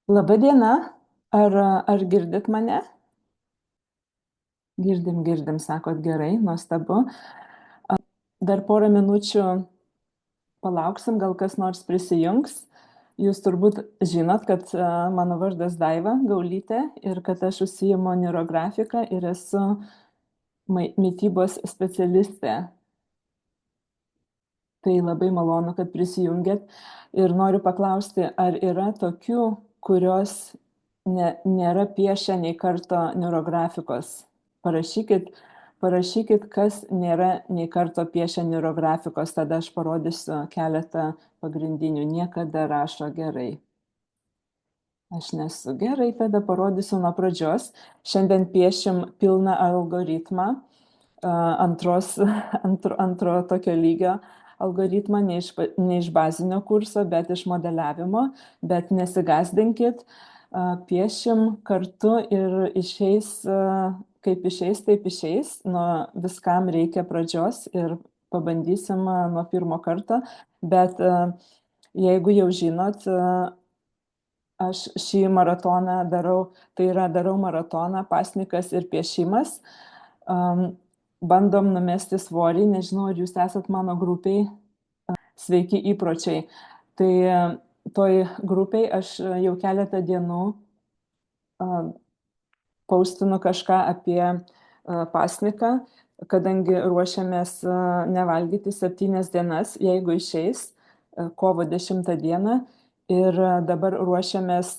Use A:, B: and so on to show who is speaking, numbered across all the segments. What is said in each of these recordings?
A: Laba diena, ar girdit mane? Girdim, sakot gerai, nuostabu. Dar porą minučių palauksim, gal kas nors prisijungs. Jūs turbūt žinot, kad mano vardas Daiva Gaulytė ir kad aš užsiimu neurografiką ir esu mitybos specialistė. Tai labai malonu, kad prisijungėt. Ir noriu paklausti, ar yra tokių, kurios nėra piešę nei karto neurografikos? Parašykit, parašykit, kas nėra nei karto piešę neurografikos, tada aš parodysiu keletą pagrindinių. Niekada rašo gerai. Aš nesu gerai, tada parodysiu nuo pradžios. Šiandien piešim pilną algoritmą, antro tokio lygio algoritmą, ne iš bazinio kurso, bet iš modeliavimo, bet nesigasdinkit, piešim kartu ir išeis, kaip išeis, taip išeis, nuo viskam reikia pradžios ir pabandysim nuo pirmo karto, bet jeigu jau žinot, aš šį maratoną darau, tai yra darau maratoną, pasnikas ir piešimas. Bandom numesti svorį, nežinau, ar jūs esat mano grupiai, sveiki įpročiai. Tai toj grupiai aš jau keletą dienų paustinu kažką apie pasniką, kadangi ruošiamės nevalgyti 7 dienas, jeigu išeis, kovo 10 dieną. Ir dabar ruošiamės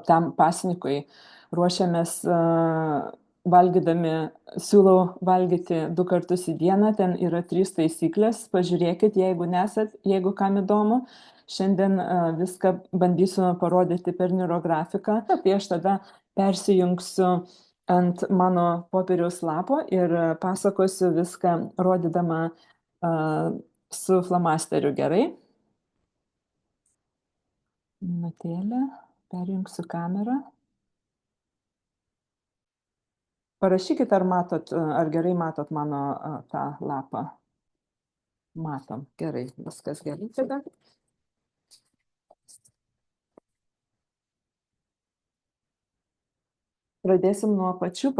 A: tam pasnikui, ruošiamės valgydami, siūlau valgyti 2 kartus į dieną, ten yra 3 taisyklės, pažiūrėkit, jeigu nesat, jeigu kam įdomu. Šiandien viską bandysiu parodyti per neurografiką, tai aš tada persijungsiu ant mano popieriaus lapo ir pasakosiu viską rodydama su flomasteriu, gerai? Minutėlę, perjungsiu kamerą. Parašykit, ar matot, ar gerai matot mano tą lapą. Matom, gerai, viskas gerai tada. Pradėsim nuo pačių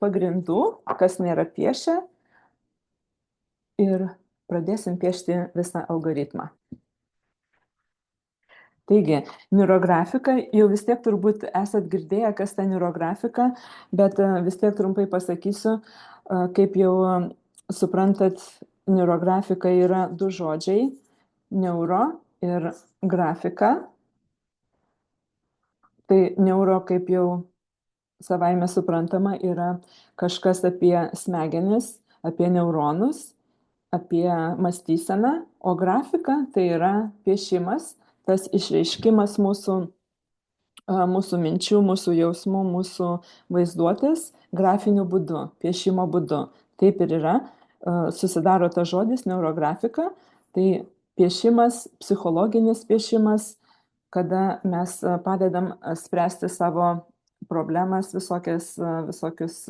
A: pagrindų, kas nėra piešę. Ir pradėsim piešti visą algoritmą. Taigi, neurografika, jau vis tiek turbūt esat girdėję, kas ta neurografika, bet vis tiek trumpai pasakysiu, kaip jau suprantat, neurografika yra 2 žodžiai - neuro ir grafika. Tai neuro, kaip jau savaime suprantama, yra kažkas apie smegenis, apie neuronus, apie mąstyseną, o grafika tai yra piešimas, tas išreiškimas mūsų minčių, mūsų jausmų, mūsų vaizduotės grafiniu būdu, piešimo būdu. Taip ir yra, susidaro tas žodis neurografika, tai piešimas, psichologinis piešimas, kada mes padedam spręsti savo problemas, visokius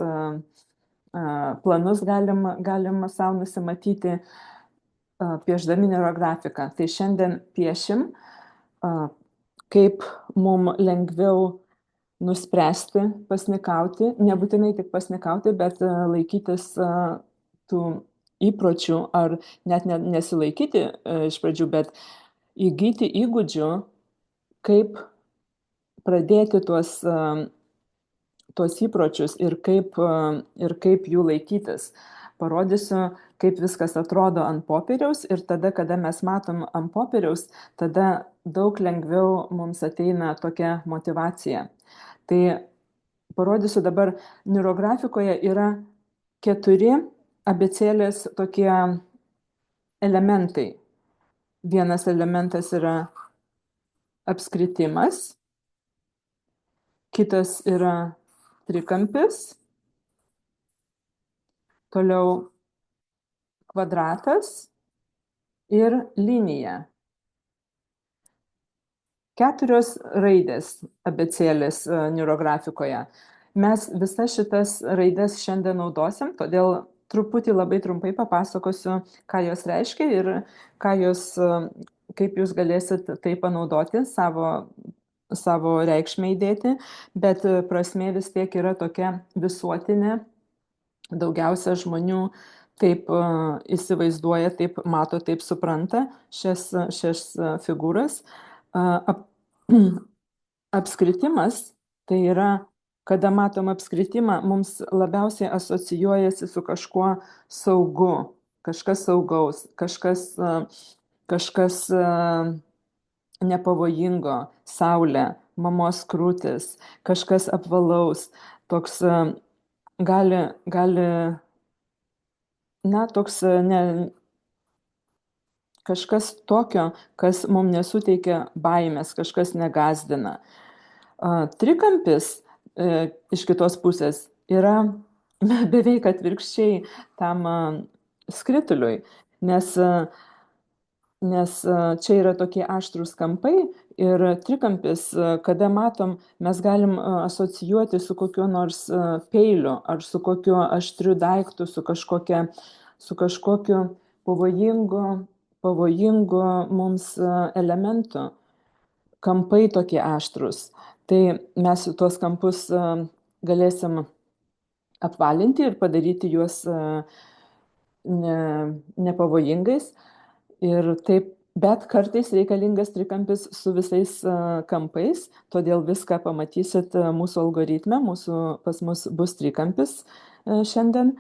A: planus galim savo nusimatyti piešdami neurografiką. Tai šiandien piešim, kaip mums lengviau nuspręsti pasnikauti, nebūtinai tik pasnikauti, bet laikytis tų įpročių ar net nesilaikyti iš pradžių, bet įgyti įgūdžių, kaip pradėti tuos įpročius ir kaip jų laikytis. Parodysiu, kaip viskas atrodo ant popieriaus ir tada, kada mes matom ant popieriaus, tada daug lengviau mums ateina tokia motyvacija. Tai parodysiu dabar, neurografikoje yra 4 abėcėlės tokie elementai. Vienas elementas yra apskritimas, kitas yra trikampis, toliau kvadratas ir linija. 4 raidės abėcėlės neurografikoje. Mes visas šitas raidės šiandien naudosim, todėl truputį labai trumpai papasakosiu, ką jos reiškia ir kaip jūs galėsit tai panaudoti savo savo reikšmę įdėti, bet prasmė vis tiek yra tokia visuotinė. Daugiausia žmonių taip įsivaizduoja, taip mato, taip supranta šias figūras. Ap, apskritimas tai yra, kada matom apskritimą, mums labiausiai asocijuojasi su kažkuo saugu, kažkas saugaus, kažkas nepavojingo, saulė, mamos krūtis, kažkas apvalaus, toks gali, na, toks kažkas tokio, kas mums nesuteikia baimės, kažkas negazdina. Trikampis iš kitos pusės yra beveik atvirkščiai tam skrituliui, nes čia yra tokie aštrūs kampai ir trikampis, kada matom, mes galim asocijuoti su kokiu nors peiliu ar su kokiu aštriu daiktu, su kažkokiu pavojingu mums elementu. Kampai tokie aštrūs. Tai mes tuos kampus galėsim apvalinti ir padaryti juos nepavojingais. Ir taip, bet kartais reikalingas trikampis su visais kampais, todėl viską pamatysit mūsų algoritme, pas mus bus trikampis šiandien.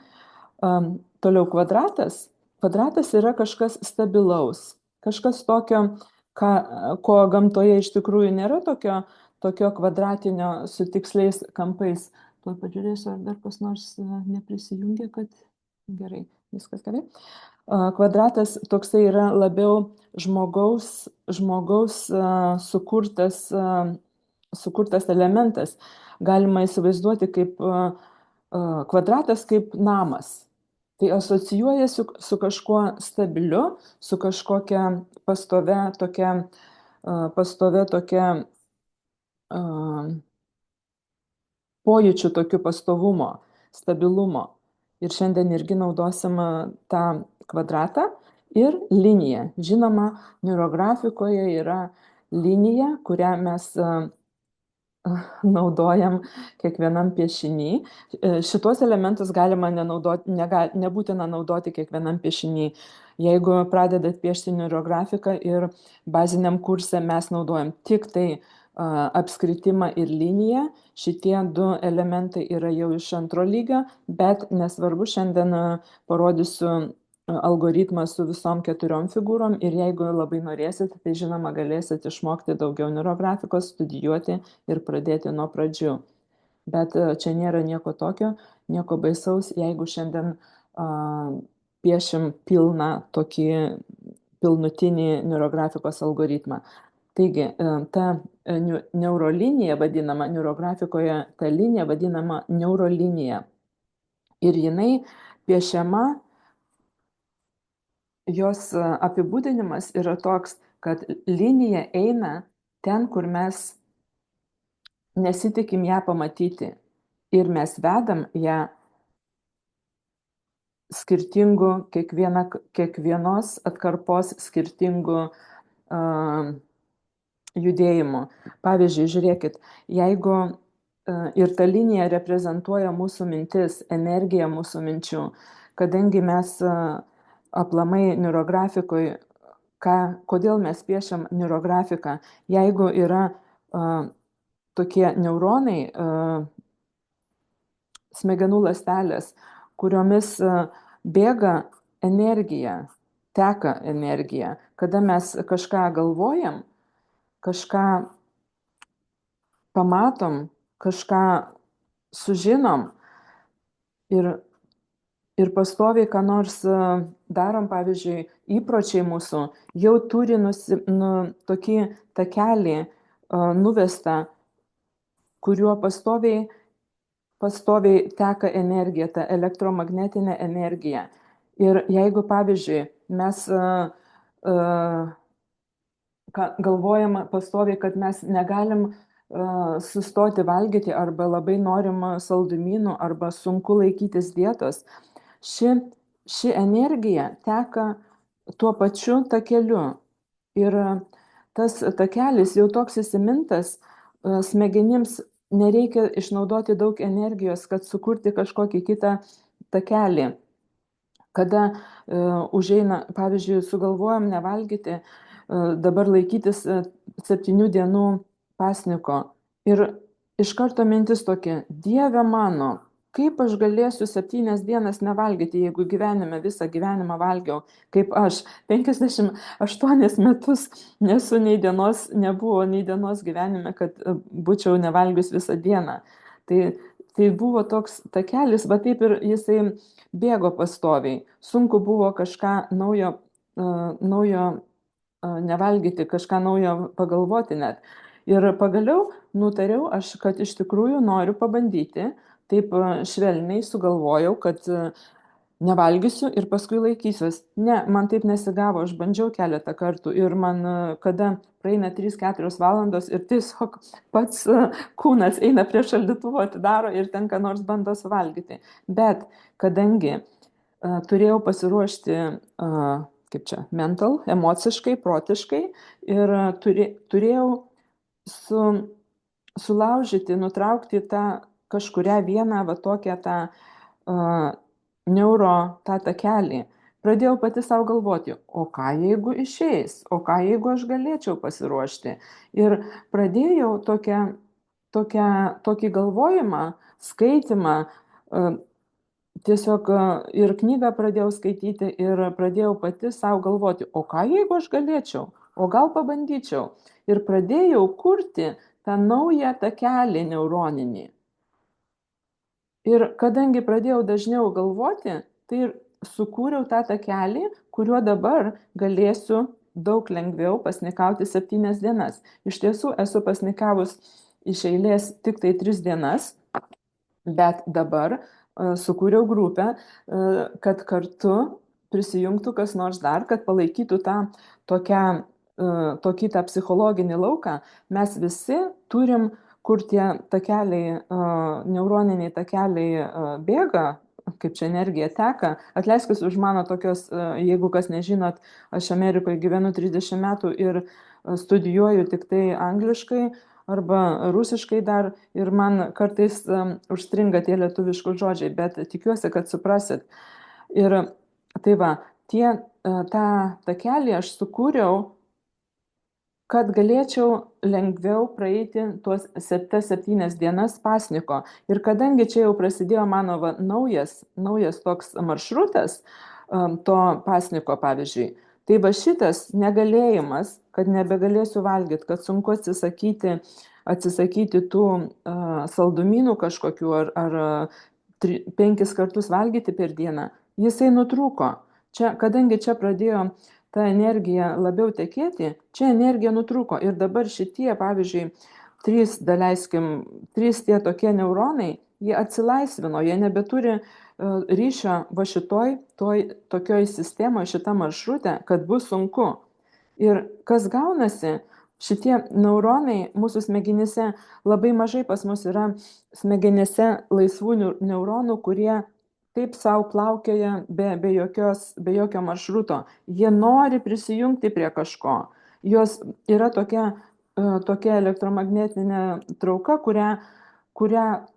A: Toliau kvadratas. Kvadratas yra kažkas stabilaus, kažkas tokio, ko gamtoje iš tikrųjų nėra tokio kvadratinio su tiksliais kampais. Tuoj pažiūrėsiu, ar dar kas nors neprisijungia, kad gerai, viskas gerai. Kvadratas toksai yra labiau žmogaus sukurtas elementas. Galima įsivaizduoti kaip kvadratas kaip namas. Tai asocijuojasi su kažkuo stabiliu, su kažkokia pastovia tokia pojūčių tokiu pastovumo, stabilumo. Ir šiandien irgi naudosim tą kvadratą ir liniją. Žinoma, neurografikoje yra linija, kurią mes naudojam kiekvienam piešiny. Šitos elementus galima nebūtina naudoti kiekvienam piešiny. Jeigu pradedat piešti neurografiką ir baziniam kurse mes naudojam tik tai apskritimą ir liniją, šitie du elementai yra jau iš antro lygio, bet nesvarbu, šiandien parodysiu algoritmą su visom 4 figūrom ir jeigu labai norėsit, tai žinoma galėsit išmokti daugiau neurografikos, studijuoti ir pradėti nuo pradžių. Bet čia nėra nieko tokio, nieko baisaus, jeigu šiandien piešim tokį pilnutinį neurografikos algoritmą. Taigi, ta neurolinija vadinama, neurografikoje ta linija vadinama neurolinija. Ir jinai piešiama, jos apibūdinimas yra toks, kad linija eina ten, kur mes nesitikim ją pamatyti. Ir mes vedam ją kiekvienos atkarpos skirtingų judėjimų. Pavyzdžiui, žiūrėkit, jeigu ir ta linija reprezentuoja mūsų mintis, energiją mūsų minčių, kadangi mes aplamai neurografikoje, kodėl mes piešiam neurografiką, jeigu yra tokie neuronai, smegenų ląstelės, kuriomis bėga energija, teka energija, kada mes kažką galvojam, kažką pamatom, kažką sužinom ir pastoviai, ką nors darom, pavyzdžiui, įpročiai mūsų jau turi tokį takelį nuvestą, kuriuo pastoviai teka energija, ta elektromagnetinė energija. Ir jeigu, pavyzdžiui, mes galvojam pastoviai, kad mes negalim sustoti valgyti arba labai norim saldumynų arba sunku laikytis dietos, ši energija teka tuo pačiu takeliu. Ir tas takelis jau toks įsimintas, smegenims nereikia išnaudoti daug energijos, kad sukurti kažkokį kitą takelį. Kada užeina, pavyzdžiui, sugalvojam nevalgyti, dabar laikytis 7 dienų pasniko. Ir iš karto mintis tokia, Dieve mano, kaip aš galėsiu 7 dienas nevalgyti, jeigu gyvenime visą gyvenimą valgiau, kaip aš 58 metus nebuvo nei dienos gyvenime, kad būčiau nevalgius visą dieną. Tai buvo toks takelis, va taip ir jisai bėgo pastoviai. Sunku buvo kažką naujo nevalgyti, kažką naujo pagalvoti net. Ir pagaliau nutariau aš, kad iš tikrųjų noriu pabandyti. Taip švelniai sugalvojau, kad nevalgysiu ir paskui laikysiuos. Ne, man taip nesigavo, aš bandžiau keletą kartų ir man, kada praeina 3-4 valandos ir tiesiog pats kūnas eina prie šaldytuvo, atidaro ir ten ką nors bando suvalgyti. Bet kadangi turėjau pasiruošti, kaip čia, mental, emociškai, protiškai ir turėjau sulaužyti, nutraukti tą kažkurią vieną va tokią tą neuro tą takelį. Pradėjau pati savo galvoti, o ką jeigu išeis, o ką jeigu aš galėčiau pasiruošti. Ir pradėjau tokį galvojimą, skaitimą, tiesiog ir knygą pradėjau skaityti ir pradėjau pati savo galvoti, o ką jeigu aš galėčiau, o gal pabandyčiau. Ir pradėjau kurti tą naują takelį neuroninį. Ir kadangi pradėjau dažniau galvoti, tai ir sukūriau tą takelį, kuriuo dabar galėsiu daug lengviau pasnikauti 7 dienas. Iš tiesų esu pasnikavus iš eilės tik tai 3 dienas, bet dabar sukūriau grupę, kad kartu prisijungtų kas nors dar, kad palaikytų tokį tą psichologinį lauką. Mes visi turim, kur tie takeliai, neuroniniai takeliai bėga, kaip čia energija teka. Atleiskis už mano tokios, jeigu kas nežinot, aš Amerikoje gyvenu 30 metų ir studijuoju tik tai angliškai arba rusiškai dar ir man kartais užstringa tie lietuviški žodžiai, bet tikiuosi, kad suprasit. Ir tai va, tą takelį aš sukūriau, kad galėčiau lengviau praeiti tuos 7 dienas pasniko. Ir kadangi čia jau prasidėjo mano naujas toks maršrutas to pasniko, pavyzdžiui, tai va šitas negalėjimas, kad nebegalėsiu valgyti, kad sunku atsisakyti tų saldumynų kažkokių ar 5 kartus valgyti per dieną, jisai nutrūko. Kadangi čia pradėjo ta energija labiau tekėti, čia energija nutrūko. Ir dabar šitie, pavyzdžiui, 3 tie tokie neuronai, jie atsilaisvino, jie nebeturi ryšio va tokioj sistemoje, šitą maršrutę, kad bus sunku. Ir kas gaunasi, šitie neuronai mūsų smegenyse, labai mažai pas mus yra smegenyse laisvų neuronų, kurie taip savo plaukioja be jokio maršruto. Jie nori prisijungti prie kažko. Jos yra tokia elektromagnetinė trauka, kurią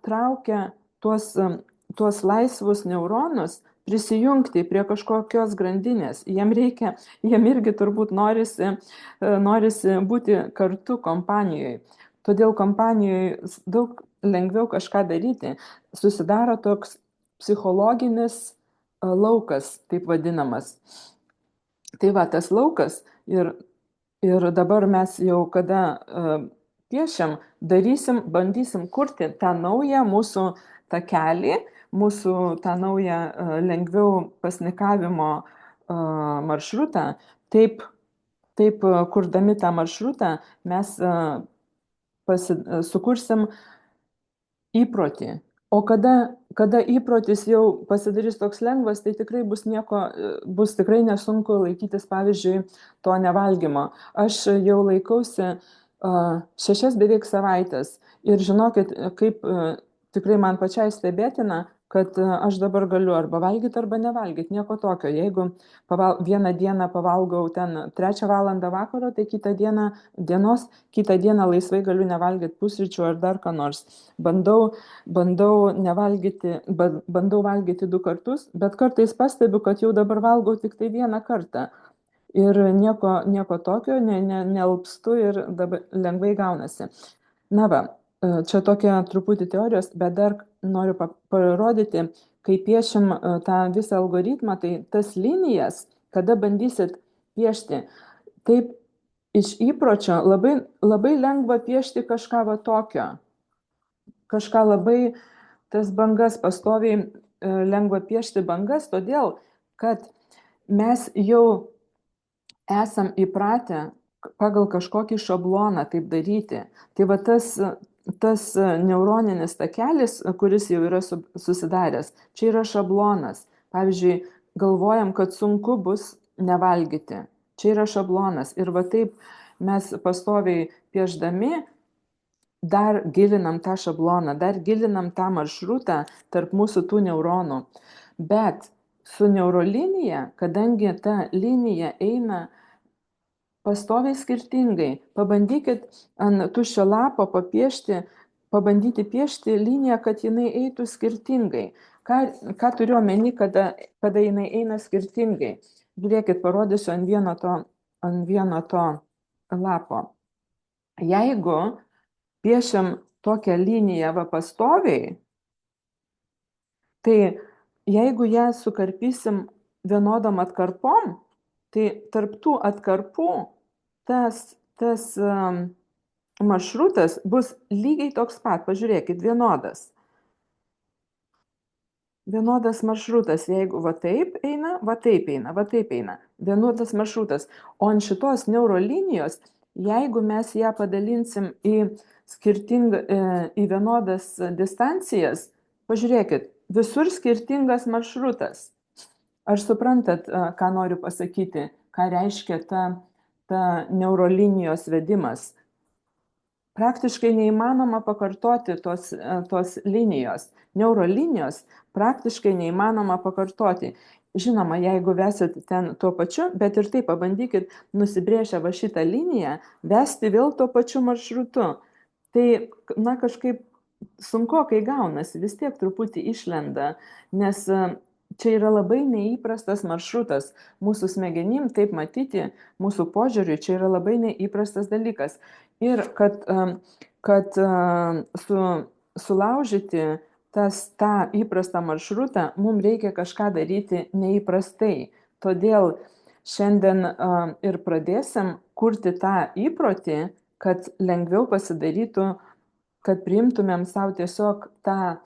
A: traukia tuos laisvus neuronus prisijungti prie kažkokios grandinės. Jiem irgi turbūt norisi būti kartu kompanijoje. Todėl kompanijoje daug lengviau kažką daryti. Susidaro toks psichologinis laukas, taip vadinamas. Tai va, tas laukas ir dabar mes jau kada piešiam, bandysim kurti tą naują mūsų takelį, mūsų tą naują lengviau pasnikavimo maršrutą. Taip kurdami tą maršrutą mes sukursim įprotį. O kada įprotis jau pasidarys toks lengvas, tai tikrai bus tikrai nesunku laikytis, pavyzdžiui, to nevalgymo. Aš jau laikausi 6 beveik savaitės ir žinokit, kaip tikrai man pačiai stebėtina, kad aš dabar galiu arba valgyti, arba nevalgyti, nieko tokio. Jeigu vieną dieną pavalgau ten 3 valandą vakaro, tai kitą dieną laisvai galiu nevalgyti pusryčių ar dar ką nors. Bandau valgyti 2 kartus, bet kartais pastebiu, kad jau dabar valgau tik tai 1 kartą. Ir nieko tokio, nealpstu ir dabar lengvai gaunasi. Na va, čia tokia truputį teorijos, bet dar noriu parodyti, kai piešim tą visą algoritmą, tai tas linijas, kada bandysit piešti, taip iš įpročio labai, labai lengva piešti kažką va tokio. Kažką labai, tas bangas pastoviai lengva piešti bangas, todėl, kad mes jau esam įpratę pagal kažkokį šabloną taip daryti. Tai va tas neuroninis takelis, kuris jau yra susidaręs, čia yra šablonas. Pavyzdžiui, galvojam, kad sunku bus nevalgyti. Čia yra šablonas. Ir va taip mes pastoviai pieždami dar gilinam tą šabloną, dar gilinam tą maršrutą tarp mūsų tų neuronų. Bet su neurolinija, kadangi ta linija eina pastoviai skirtingai, pabandykit ant tuščio lapo pabandyti piešti liniją, kad jinai eitų skirtingai. Ką turiu omeny, kada jinai eina skirtingai? Žiūrėkit, parodysiu ant vieno to lapo. Jeigu piešiam tokią liniją va pastoviai, tai jeigu ją sukarpysim vienodom atkarpom, tai tarp tų atkarpų tas maršrutas bus lygiai toks pat. Pažiūrėkit, vienodas. Vienodas maršrutas, jeigu va taip eina, va taip eina, va taip eina. Vienodas maršrutas. O ant šitos neurolinijos, jeigu mes ją padalinsim į vienodas distancijas, pažiūrėkit, visur skirtingas maršrutas. Ar suprantat, ką noriu pasakyti, ką reiškia ta neurolinijos vedimas? Praktiškai neįmanoma pakartoti tos linijos. Neurolinijos praktiškai neįmanoma pakartoti. Žinoma, jeigu vesit ten tuo pačiu, bet ir taip pabandykit nusibrėžę va šitą liniją, vesti vėl tuo pačiu maršrutu. Tai, na, kažkaip sunkokai gaunasi, vis tiek truputį išlenda, nes čia yra labai neįprastas maršrutas. Mūsų smegenim taip matyti, mūsų požiūriui, čia yra labai neįprastas dalykas. Ir kad sulaužyti tą įprastą maršrutą, mums reikia kažką daryti neįprastai. Todėl šiandien ir pradėsim kurti tą įprotį, kad lengviau pasidarytų, kad priimtumėm savo tiesiog tą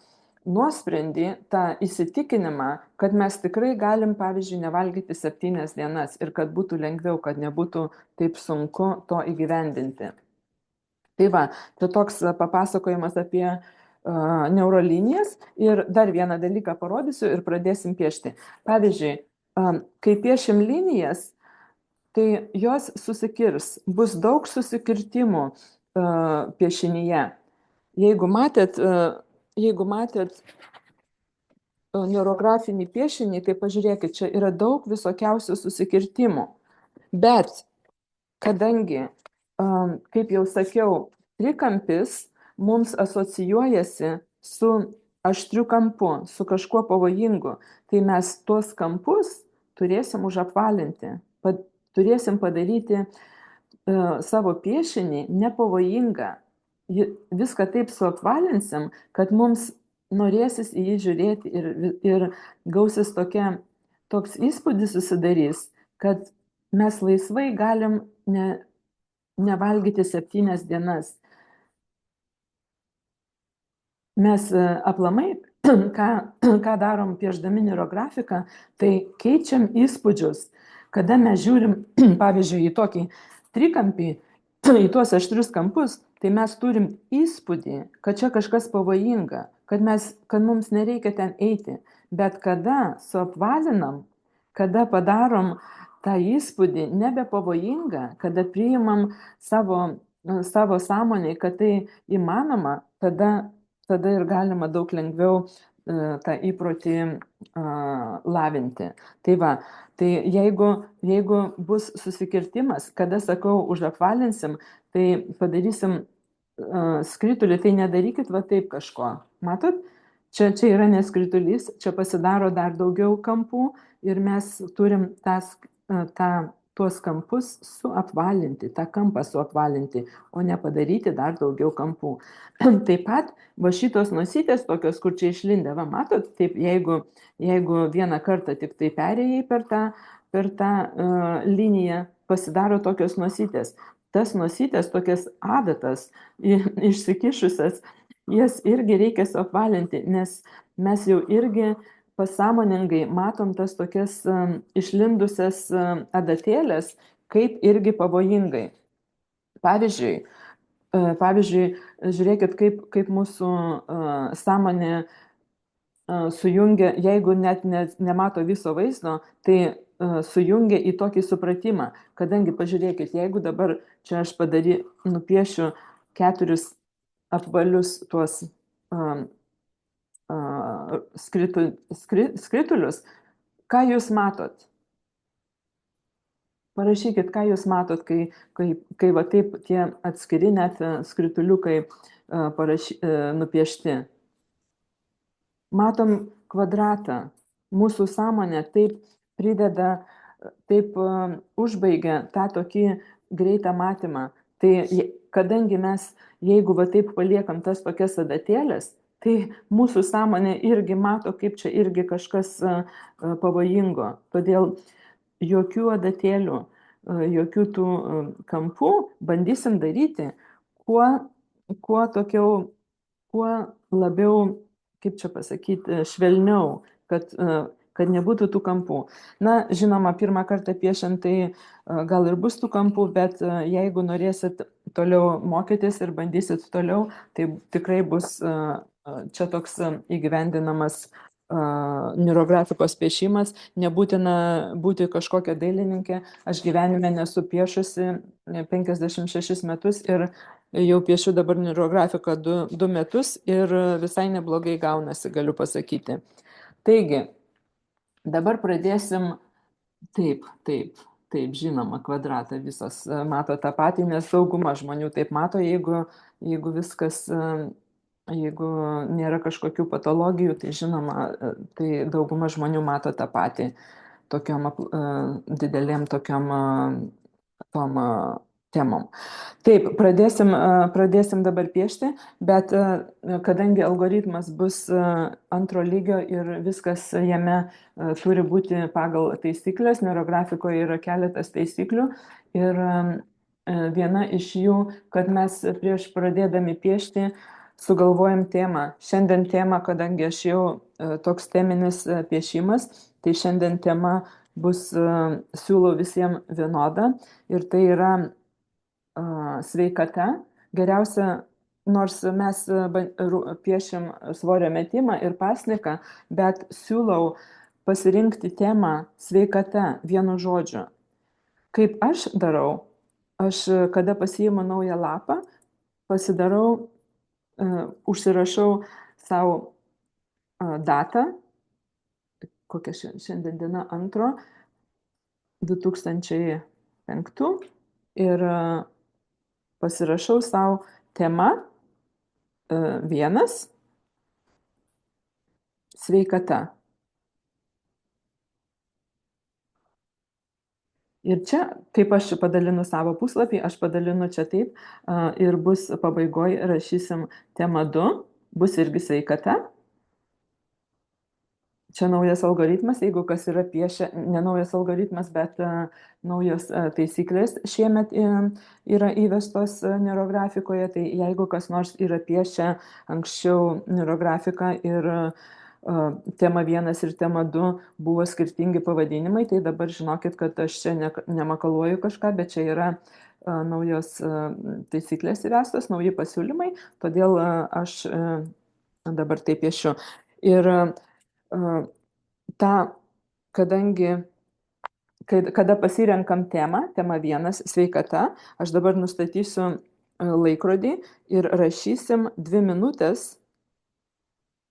A: nuosprendį, tą įsitikinimą, kad mes tikrai galim, pavyzdžiui, nevalgyti 7 dienas ir kad būtų lengviau, kad nebūtų taip sunku to įgyvendinti. Tai va, tai toks papasakojimas apie neurolinijas. Ir dar vieną dalyką parodysiu ir pradėsim piešti. Pavyzdžiui, kai piešim linijas, tai jos susikirs, bus daug susikirtimų piešinyje. Jeigu matėt neurografinį piešinį, tai pažiūrėkit, čia yra daug visokiausių susikirtimų. Bet kadangi, kaip jau sakiau, trikampis mums asocijuojasi su aštriu kampu, su kažkuo pavojingu, tai mes tuos kampus turėsim užapvalinti, turėsim padaryti savo piešinį nepavojingą. Viską taip suapvalinsim, kad mums norėsis į jį žiūrėti ir gausis toks įspūdis susidarys, kad mes laisvai galim nevalgyti 7 dienas. Mes aplamai, ką darom piešdami neurografiką, tai keičiam įspūdžius. Kada mes žiūrim, pavyzdžiui, į tokį trikampį, į tuos aštrius kampus, tai mes turim įspūdį, kad čia kažkas pavojinga, kad mums nereikia ten eiti. Bet kada suapvalinam, kada padarom tą įspūdį nebepavojingą, kada priimam savo sąmonėj, kad tai įmanoma, tada ir galima daug lengviau tą įprotį lavinti. Tai va, tai jeigu bus susikirtimas, kada sakau užapvalinsim, tai padarysim skritulį, tai nedarykit va taip kažko. Matot? Čia yra neskritulys, čia pasidaro dar daugiau kampų ir mes turim tuos kampus suapvalinti, tą kampą suapvalinti, o ne padaryti dar daugiau kampų. Taip pat va šitos nosytės tokios, kur čia išlindę, va matot, taip jeigu vieną kartą tik tai perėjai per tą liniją, pasidaro tokios nosytės. Tas nosytės, tokias adatas išsikišusias, jas irgi reikia suapvalinti, nes mes jau irgi pasąmoningai matom tas tokias išlindusias adatėlės, kaip irgi pavojingai. Pavyzdžiui, žiūrėkit, kaip mūsų sąmonė sujungia, jeigu net nemato viso vaizdo, tai sujungia į tokį supratimą. Kadangi, pažiūrėkit, jeigu dabar čia aš nupiešiu 4 apvalius tuos skritulius, ką jūs matot? Parašykit, ką jūs matot, kai va taip tie atskiri net skrituliukai nupiešti. Matom kvadratą. Mūsų sąmonė taip prideda, taip užbaigia tą tokį greitą matymą. Tai kadangi mes, jeigu va taip paliekam tas tokias adatėlės, tai mūsų sąmonė irgi mato, kaip čia irgi kažkas pavojingo. Todėl jokių adatėlių, jokių tų kampų bandysim daryti kuo labiau, kaip čia pasakyti, švelniau, kad nebūtų tų kampų. Na, žinoma, pirmą kartą piešiant tai gal ir bus tų kampų, bet jeigu norėsit toliau mokytis ir bandysit toliau, tai tikrai bus čia toks įgyvendinamas neurografikos piešimas. Nebūtina būti kažkokia dailininkė. Aš gyvenime nesu piešusi 56 metus ir jau piešiu dabar neurografiką 2 metus ir visai neblogai gaunasi, galiu pasakyti. Taigi, dabar pradėsim taip, žinoma, kvadratą visas mato tą patį, nes dauguma žmonių taip mato, jeigu viskas, jeigu nėra kažkokių patologijų, tai žinoma, tai dauguma žmonių mato tą patį tokiom didelėm tokiom tom temom. Taip, pradėsim dabar piešti, bet kadangi algoritmas bus antro lygio ir viskas jame turi būti pagal taisyklės, neurografikoje yra keletas taisyklių ir viena iš jų, kad mes prieš pradėdami piešti sugalvojam temą. Šiandien tema, kadangi aš jau toks teminis piešimas, tai šiandien tema bus siūlau visiems vienodą ir tai yra sveikata. Geriausia, nors mes piešim svorio metimą ir pasniką, bet siūlau pasirinkti temą sveikata vienu žodžiu. Kaip aš darau, aš kada pasiimu naują lapą, pasidarau, užsirašau savo datą, kokia šiandien diena 2/2005 ir pasirašau savo tema 1 sveikata. Ir čia, kaip aš padalinu savo puslapį, aš padalinu čia taip ir bus pabaigoje rašysim tema 2, bus irgi sveikata. Čia naujas algoritmas, jeigu kas yra piešę, ne naujas algoritmas, bet naujos taisyklės šiemet yra įvestos neurografikoje, tai jeigu kas nors yra piešę anksčiau neurografiką ir tema 1 ir tema 2 buvo skirtingi pavadinimai, tai dabar žinokit, kad aš čia nemakaluoju kažką, bet čia yra naujos taisyklės įvestos, nauji pasiūlymai, todėl aš dabar taip piešiu. Ir kadangi kada pasirenkam temą 1 sveikata, aš dabar nustatysiu laikrodį ir rašysim 2 minutės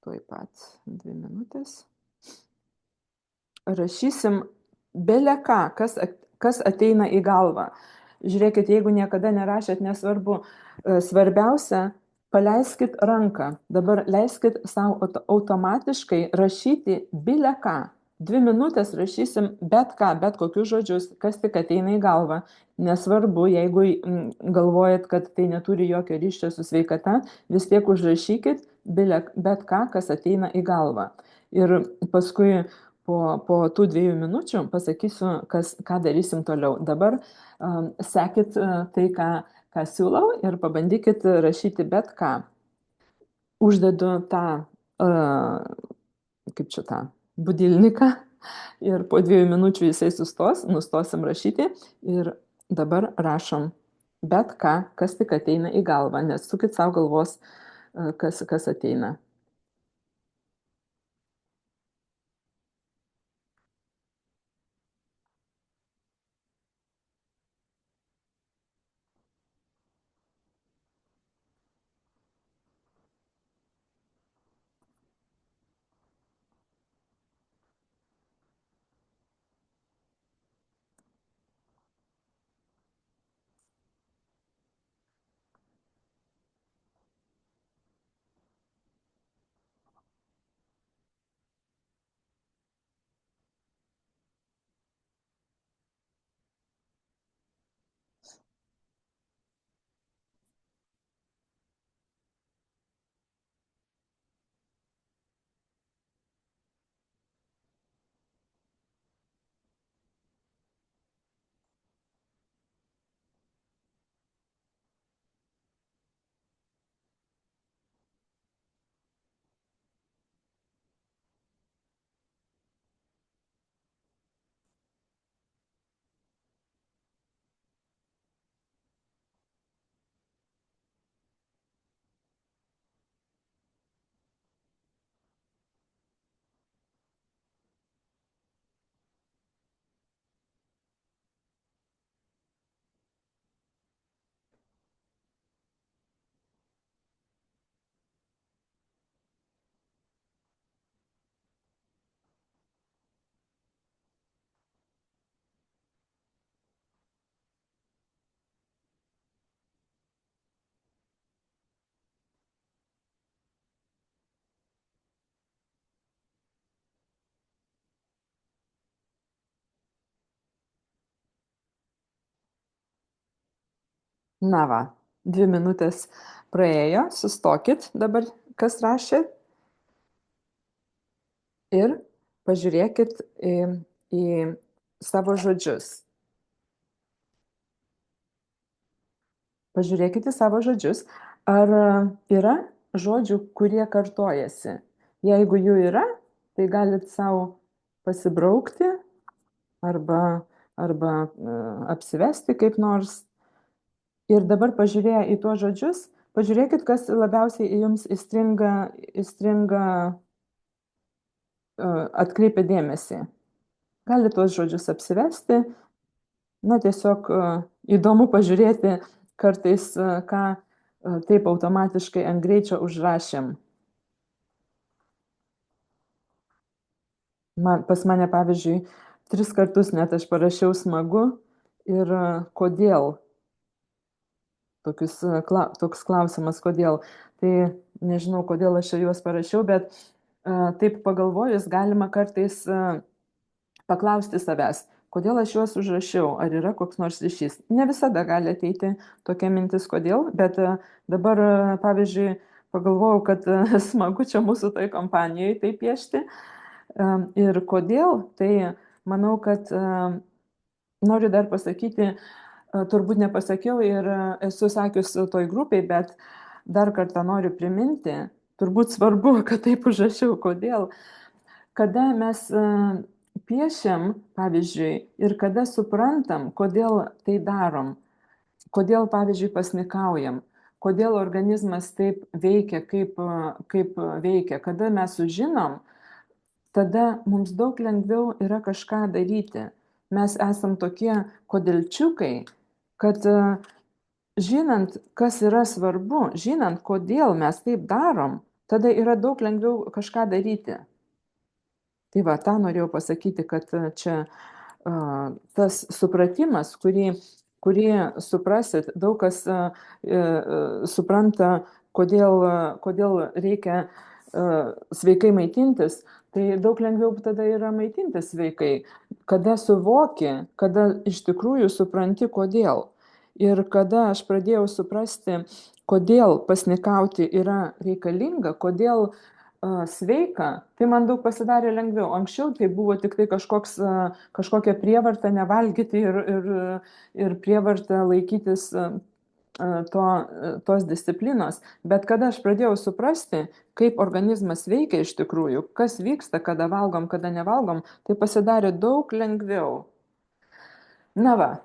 A: tuoj pat 2 minutės. Rašysim bele ką, kas ateina į galvą. Žiūrėkit, jeigu niekada nerašėt, nesvarbu, svarbiausia, paleiskit ranką. Dabar leiskit savo automatiškai rašyti bile ką. 2 minutės rašysim bet ką, bet kokius žodžius, kas tik ateina į galvą. Nesvarbu, jeigu galvojat, kad tai neturi jokio ryšio su sveikata, vis tiek užrašykit bet ką, kas ateina į galvą. Ir paskui po tų 2 minučių pasakysiu, ką darysim toliau. Dabar sekit tai, ką siūlau ir pabandykit rašyti bet ką. Uždedu tą, kaip čia tą, budilniką ir po 2 minučių jisai nustosim rašyti ir dabar rašom bet ką, kas tik ateina į galvą, nesukit savo galvos, kas ateina. Na va, 2 minutės praėjo, sustokit dabar, kas rašė, ir pažiūrėkit į savo žodžius. Pažiūrėkit į savo žodžius, ar yra žodžių, kurie kartojasi. Jeigu jų yra, tai galit savo pasibraukti arba apsivesti kaip nors. Ir dabar pažiūrėję į tuos žodžius, pažiūrėkit, kas labiausiai jums įstringa, atkreipia dėmesį. Gali tuos žodžius apsivesti, tiesiog įdomu pažiūrėti kartais, ką taip automatiškai ant greičio užrašėm. Pas mane, pavyzdžiui, 3 kartus net aš parašiau smagu ir kodėl. Toks klausimas, kodėl. Tai nežinau, kodėl aš juos parašiau, bet taip pagalvojus galima kartais paklausti savęs, kodėl aš juos užrašiau, ar yra koks nors ryšys. Ne visada gali ateiti tokia mintis, kodėl, bet dabar, pavyzdžiui, pagalvojau, kad smagu čia mūsų toj kompanijoje tai piešti. Ir kodėl, tai manau, kad noriu dar pasakyti, turbūt nepasakiau ir esu sakius toj grupiai, bet dar kartą noriu priminti, turbūt svarbu, kad taip užrašiau, kodėl. Kada mes piešiam, pavyzdžiui, ir kada suprantam, kodėl tai darom, kodėl, pavyzdžiui, pasnikaujam, kodėl organizmas taip veikia, kaip veikia, kada mes sužinom, tada mums daug lengviau yra kažką daryti. Mes esam tokie kodėlčiukai, kad žinant, kas yra svarbu, žinant, kodėl mes taip darom, tada yra daug lengviau kažką daryti. Tai va, tą norėjau pasakyti, kad čia tas supratimas, kurį suprasit, daug kas supranta, kodėl reikia sveikai maitintis, tai daug lengviau tada yra maitintis sveikai, kada suvoki, kada iš tikrųjų supranti, kodėl. Ir kada aš pradėjau suprasti, kodėl pasnikauti yra reikalinga, kodėl sveika, tai man daug pasidarė lengviau. Anksčiau tai buvo tik tai kažkokia prievarta nevalgyti ir prievarta laikytis tos disciplinos. Bet kada aš pradėjau suprasti, kaip organizmas veikia iš tikrųjų, kas vyksta, kada valgom, kada nevalgom, tai pasidarė daug lengviau. Na va,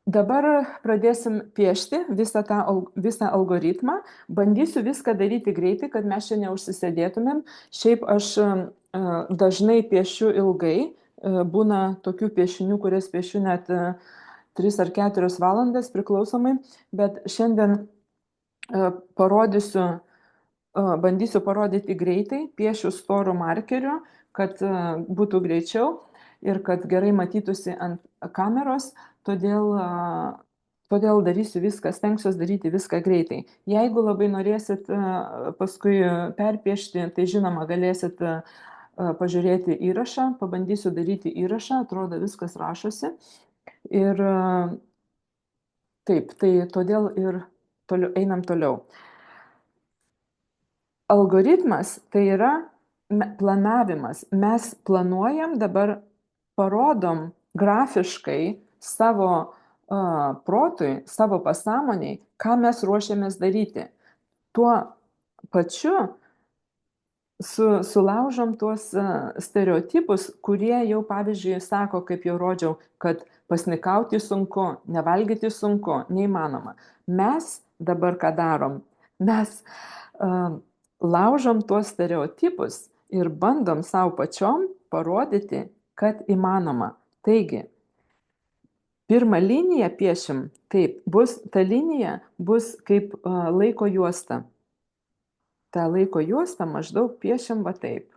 A: dabar pradėsim piešti visą algoritmą. Bandysiu viską daryti greitai, kad mes čia neužsisėdėtumėm. Šiaip aš dažnai piešiu ilgai. Būna tokių piešinių, kurias piešiu net 3 ar 4 valandas priklausomai. Bet šiandien bandysiu parodyti greitai. Piešiu storų markeriu, kad būtų greičiau ir kad gerai matytųsi ant kameros. Todėl darysiu viską, stengsiuosi daryti viską greitai. Jeigu labai norėsit paskui perpiešti, tai žinoma, galėsit pažiūrėti įrašą, pabandysiu daryti įrašą, atrodo viskas rašosi. Ir taip, tai todėl ir einam toliau. Algoritmas tai yra planavimas. Mes planuojam, dabar parodom grafiškai savo protui, savo pasąmoniai, ką mes ruošiamės daryti. Tuo pačiu sulaužom tuos stereotipus, kurie jau, pavyzdžiui, sako, kaip jau rodžiau, kad pasnikauti sunku, nevalgyti sunku, neįmanoma. Mes dabar ką darom? Mes laužom tuos stereotipus ir bandom savo pačiom parodyti, kad įmanoma. Taigi, pirmą liniją piešim, taip, ta linija bus kaip laiko juosta. Ta laiko juosta maždaug piešim va taip.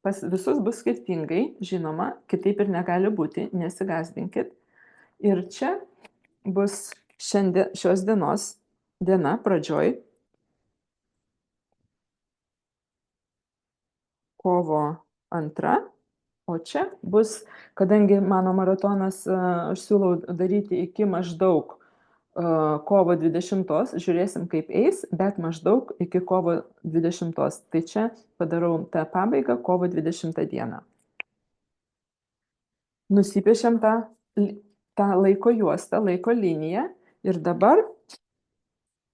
A: Pas visus bus skirtingai, žinoma, kitaip ir negali būti, nesigąsdinkit. Ir čia bus šios dienos diena pradžioj, kovo 2. O čia bus, kadangi mano maratonas aš siūlau daryti iki maždaug kovo 20, žiūrėsim kaip eis, bet maždaug iki kovo 20. Tai čia padarau tą pabaigą kovo 20 dieną. Nusipiešiam tą laiko juostą, laiko liniją ir dabar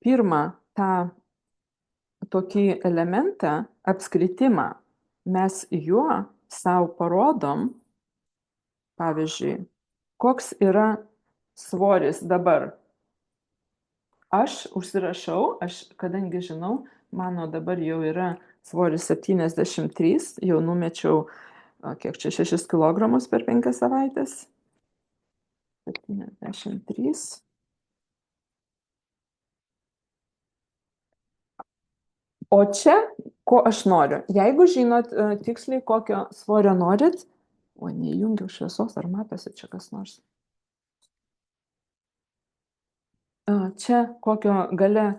A: pirmą tą tokį elementą, apskritimą, mes juo savo parodom, pavyzdžiui, koks yra svoris dabar. Aš užsirašau, kadangi žinau, mano dabar jau yra svoris 73, jau numečiau, kiek čia 6 kg per 5 savaitės. 73. O čia, ko aš noriu? Jeigu žinot tiksliai, kokio svorio norit, neįjungiau šviesos, ar matosi čia kas nors? Čia kokio gale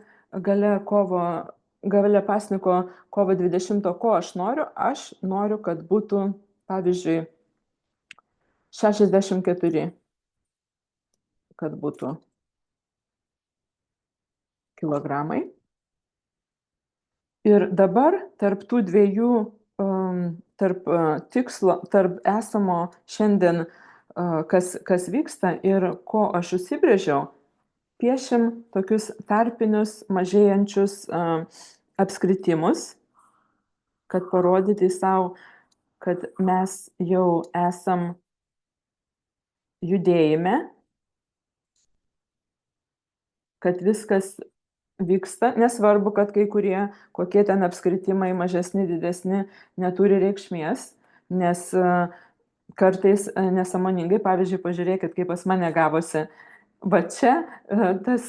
A: pasniko kovo 20, ko aš noriu, kad būtų, pavyzdžiui, 64, kad būtų kilogramai. Ir dabar tarp tų dviejų, tarp esamo šiandien, kas vyksta ir ko aš užsibrėžiau, piešim tokius tarpinius mažėjančius apskritimus, kad parodyti savo, kad mes jau esam judėjime, kad viskas vyksta, nesvarbu, kad kai kurie, kokie ten apskritimai mažesni, didesni, neturi reikšmės, nes kartais nesąmoningai, pavyzdžiui, pažiūrėkit, kaip pas mane gavosi. Va čia tas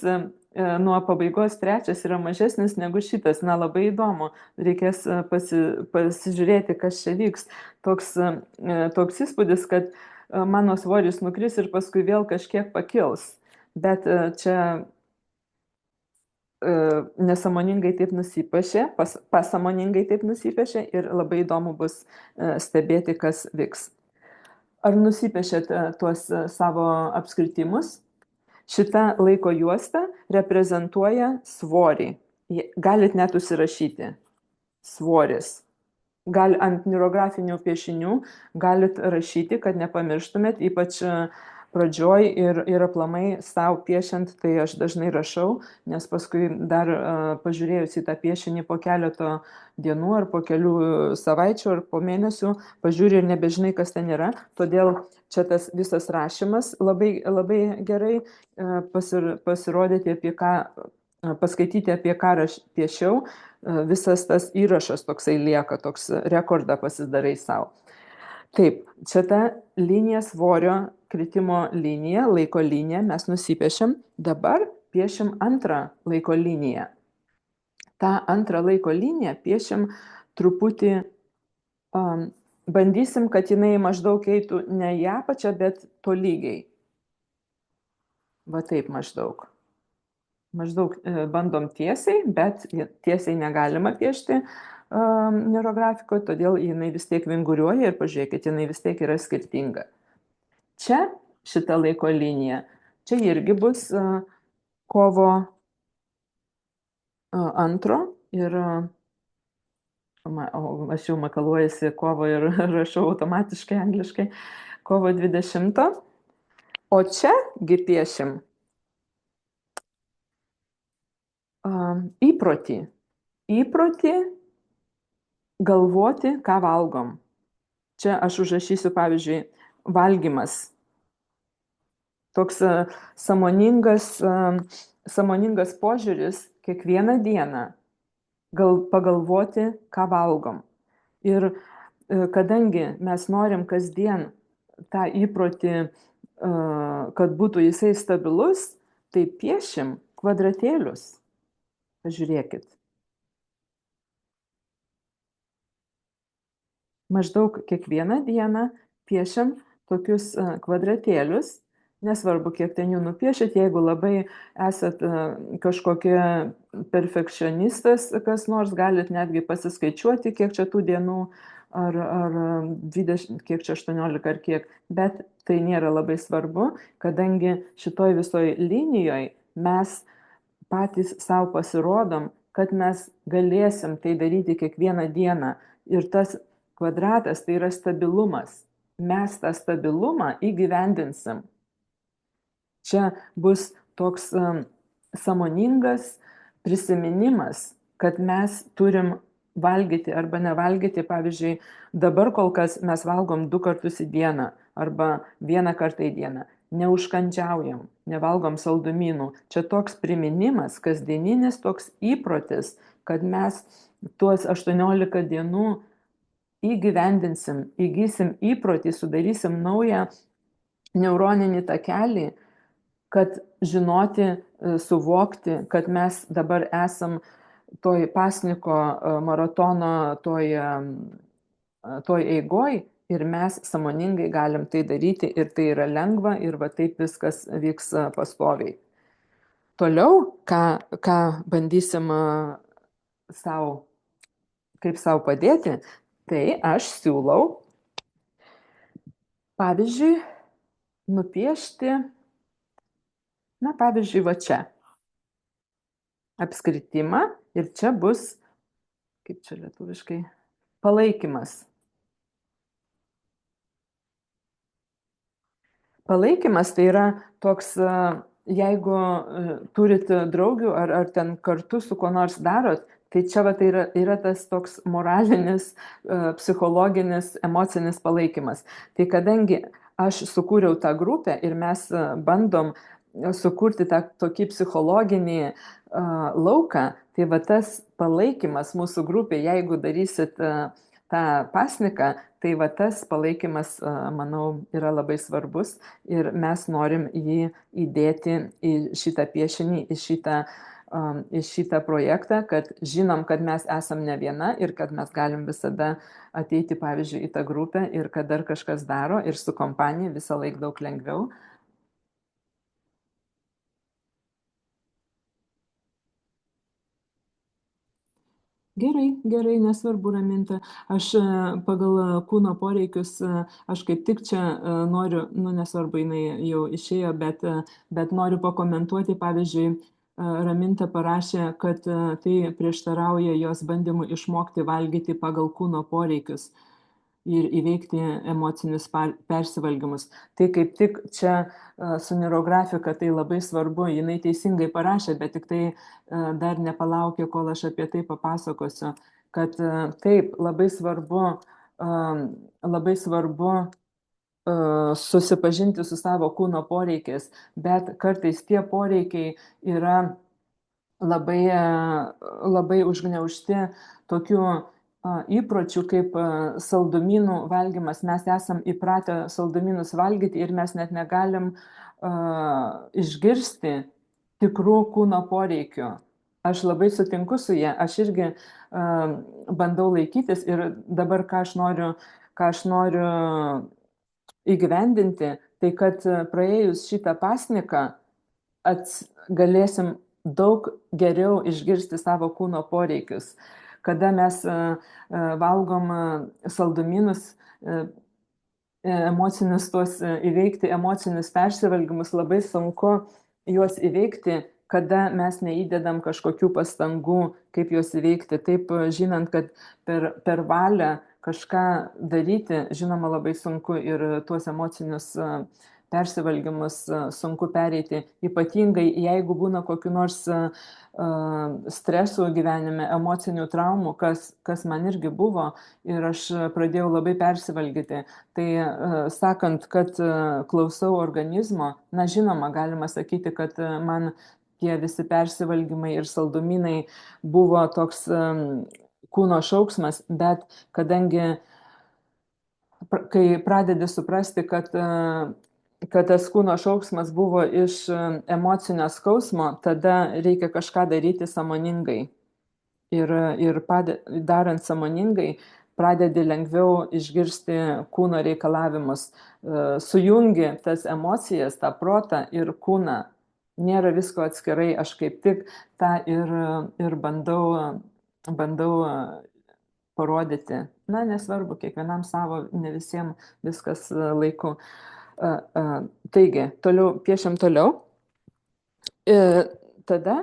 A: nuo pabaigos trečias yra mažesnis negu šitas. Na, labai įdomu. Reikės pasižiūrėti, kas čia vyks. Toks įspūdis, kad mano svoris nukris ir paskui vėl kažkiek pakils. Bet čia nesąmoningai taip nusipešė, pasąmoningai taip nusipešė ir labai įdomu bus stebėti, kas vyks. Ar nusipešėt tuos savo apskritimus? Šita laiko juosta reprezentuoja svorį. Galit net užsirašyti. Svoris. Gal ant neurografinių piešinių galit rašyti, kad nepamirštumėt, ypač pradžioj ir aplamai savo piešiant, tai aš dažnai rašau, nes paskui dar pažiūrėjus į tą piešinį po keleto dienų ar po kelių savaičių ar po mėnesių, pažiūrė ir nebežinai, kas ten yra. Todėl čia tas visas rašymas labai, labai gerai pasirodyti, apie ką, paskaityti, apie ką aš piešiau. Visas tas įrašas toksai lieka, toks rekordą pasidarai savo. Taip, čia ta linija svorio kritimo linija, laiko linija, mes nusipiešiam, dabar piešim antrą laiko liniją. tą antrą laiko liniją piešim truputį, bandysim, kad jinai maždaug eitų ne į apačią, bet tolygiai. Va taip maždaug. Maždaug bandom tiesiai, bet tiesiai negalima piešti neurografikoje, todėl jinai vis tiek vinguriuoja ir pažiūrėkit, jinai vis tiek yra skirtinga. Čia šita laiko linija, čia irgi bus kovo 2 ir aš jau makaluojasi kovo ir rašau automatiškai angliškai, kovo 20. O čia gi piešim įprotį. Įprotį galvoti, ką valgom. Čia aš užrašysiu, pavyzdžiui, valgymas. Toks sąmoningas požiūris kiekvieną dieną pagalvoti, ką valgom. Ir kadangi mes norim kasdien tą įprotį, kad būtų jisai stabilus, tai piešim kvadratėlius. Pažiūrėkit. Maždaug kiekvieną dieną piešiam tokius kvadratėlius, nesvarbu, kiek ten jų nupiešit, jeigu labai esat kažkokie perfekcionistas, kas nors, galit netgi pasiskaičiuoti, kiek čia tų dienų, ar 20, kiek čia 18 ar kiek, bet tai nėra labai svarbu, kadangi šitoj visoj linijoje mes patys savo pasirodom, kad mes galėsim tai daryti kiekvieną dieną. Ir tas kvadratas tai yra stabilumas. Mes tą stabilumą įgyvendinsim. Čia bus toks sąmoningas prisiminimas, kad mes turim valgyti arba nevalgyti. Pavyzdžiui, dabar kol kas mes valgom 2 kartus į dieną arba 1 kartą į dieną. Neužkandžiaujam, nevalgom saldumynų. Čia toks priminimas, kasdieninis toks įprotis, kad mes tuos 18 dienų įgyvendinsim, įgysim įprotį, sudarysim naują neuroninį takelį, kad žinoti, suvokti, kad mes dabar esam toj pasniko maratono toj eigoj ir mes sąmoningai galim tai daryti ir tai yra lengva ir va taip viskas vyks pastoviai. Toliau, ką bandysim kaip savo padėti, tai aš siūlau, pavyzdžiui, nupiešti, pavyzdžiui, va čia apskritimą ir čia bus, kaip čia lietuviškai, palaikymas. Palaikymas tai yra toks, jeigu turit draugių ar ten kartu su kuo nors darot, tai čia va, tai yra tas toks moralinis, psichologinis, emocinis palaikymas. Tai kadangi aš sukūriau tą grupę ir mes bandom sukurti tą tokį psichologinį lauką, tai va tas palaikymas mūsų grupė, jeigu darysit tą pasniką, tai va tas palaikymas, manau, yra labai svarbus ir mes norim jį įdėti į šitą piešinį, į šitą projektą, kad žinom, kad mes esam ne viena ir kad mes galim visada ateiti, pavyzdžiui, į tą grupę ir kad dar kažkas daro ir su kompanija visą laiką daug lengviau. Gerai, gerai, nesvarbu, Raminta. Aš pagal kūno poreikius, aš kaip tik čia noriu, nu nesvarbu, jinai jau išėjo, bet noriu pakomentuoti, pavyzdžiui, Raminta parašė, kad tai prieštarauja jos bandymui išmokti valgyti pagal kūno poreikius ir įveikti emocinius persivalgymus. Tai kaip tik čia su neurografika tai labai svarbu, jinai teisingai parašė, bet tik tai dar nepalaukė, kol aš apie tai papasakosiu, kad taip, labai svarbu susipažinti su savo kūno poreikiais, bet kartais tie poreikiai yra labai, labai užgniaužti tokių įpročių kaip saldumynų valgymas. Mes esam įpratę saldumynus valgyti ir mes net negalim išgirsti tikrų kūno poreikių. Aš labai sutinku su jie, aš irgi bandau laikytis ir dabar ką aš noriu įgyvendinti, tai kad praėjus šitą pasniką galėsim daug geriau išgirsti savo kūno poreikius. Kada mes valgom saldumynus, emocinius tuos įveikti, emocinius persivalgymus, labai sunku juos įveikti, kada mes neįdedam kažkokių pastangų, kaip juos įveikti. Taip, žinant, kad per valią kažką daryti, žinoma, labai sunku ir tuos emocinius persivalgymus sunku pereiti, ypatingai jeigu būna kokiu nors stresų gyvenime, emocinių traumų, kas man irgi buvo ir aš pradėjau labai persivalgyti. Tai sakant, kad klausau organizmo, na žinoma, galima sakyti, kad man tie visi persivalgymai ir saldumynai buvo toks kūno šauksmas, bet kadangi kai pradedi suprasti, kad tas kūno šauksmas buvo iš emocinio skausmo, tada reikia kažką daryti sąmoningai. Ir darant sąmoningai, pradedi lengviau išgirsti kūno reikalavimus, sujungi tas emocijas, tą protą ir kūną. Nėra visko atskirai, aš kaip tik tą ir bandau parodyti. Na, nesvarbu, kiekvienam savo, ne visiems viskas laiku. Taigi, piešiam toliau. Tada,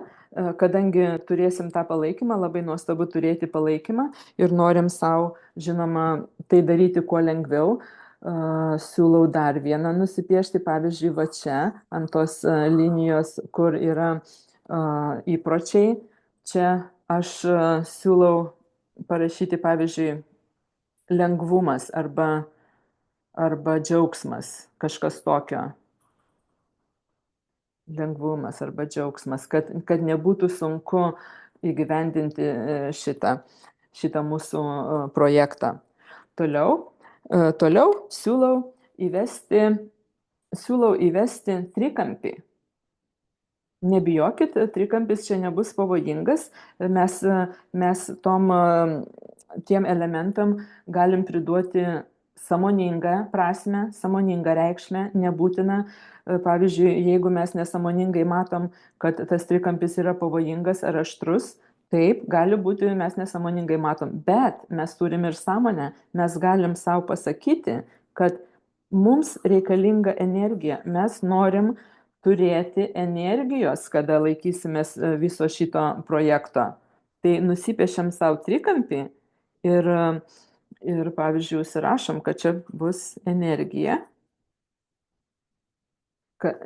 A: kadangi turėsim tą palaikymą, labai nuostabu turėti palaikymą ir norim savo, žinoma, tai daryti kuo lengviau, siūlau dar vieną nusipiešti, pavyzdžiui, va čia, ant tos linijos, kur yra įpročiai. Čia aš siūlau parašyti, pavyzdžiui, lengvumas arba džiaugsmas, kažkas tokio. Lengvumas arba džiaugsmas, kad nebūtų sunku įgyvendinti šitą mūsų projektą. Toliau siūlau įvesti trikampį. Nebijokit, trikampis čia nebus pavojingas, mes tiem elementam galim priduoti sąmoningą prasme, sąmoningą reikšmę, nebūtina. Pavyzdžiui, jeigu mes nesąmoningai matom, kad tas trikampis yra pavojingas ar aštrus, taip, gali būti, mes nesąmoningai matom, bet mes turim ir sąmonę, mes galim savo pasakyti, kad mums reikalinga energija, mes norim turėti energijos, kada laikysimės viso šito projekto. Tai nusipiešiam savo trikampį ir pavyzdžiui, užsirašom, kad čia bus energija.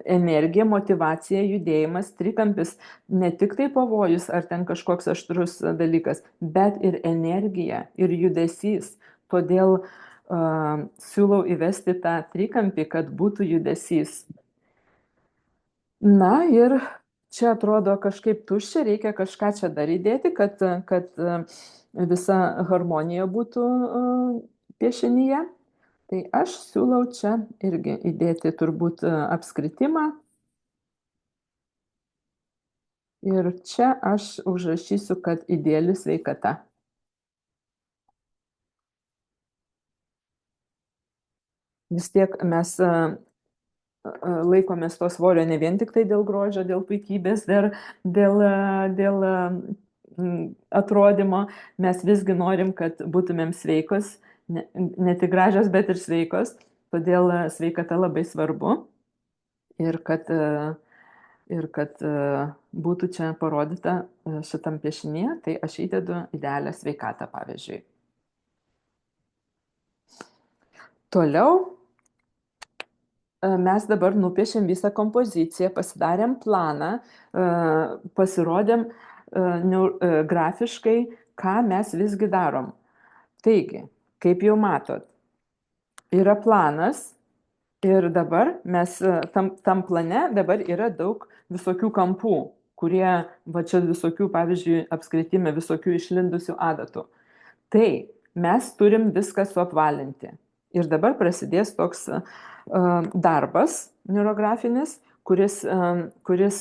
A: Energija, motivacija, judėjimas, trikampis, ne tik tai pavojus ar ten kažkoks aštrus dalykas, bet ir energija, ir judesys. Todėl siūlau įvesti tą trikampį, kad būtų judesys. Na ir čia atrodo kažkaip tuščia, reikia kažką čia dar įdėti, kad visa harmonija būtų piešinyje. Tai aš siūlau čia irgi įdėti turbūt apskritimą. Ir čia aš užrašysiu, kad ideali sveikata. Vis tiek mes laikomės to svorio ne vien tik tai dėl grožio, dėl puikybės, dėl atrodymo. Mes visgi norim, kad būtumėm sveikos, ne tik gražios, bet ir sveikos. Todėl sveikata labai svarbu ir kad būtų čia parodyta šitam piešinėje, tai aš įdedu idealią sveikatą, pavyzdžiui. Toliau mes dabar nupiešėm visą kompoziciją, pasidarėm planą, pasirodėm grafiškai, ką mes visgi darom. Taigi, kaip jau matot, yra planas ir dabar mes tam plane dabar yra daug visokių kampų, kurie, va čia visokių, pavyzdžiui, apskritime visokių išlindusių adatų. Tai mes turim viską suapvalinti. Ir dabar prasidės toks darbas neurografinis, kuris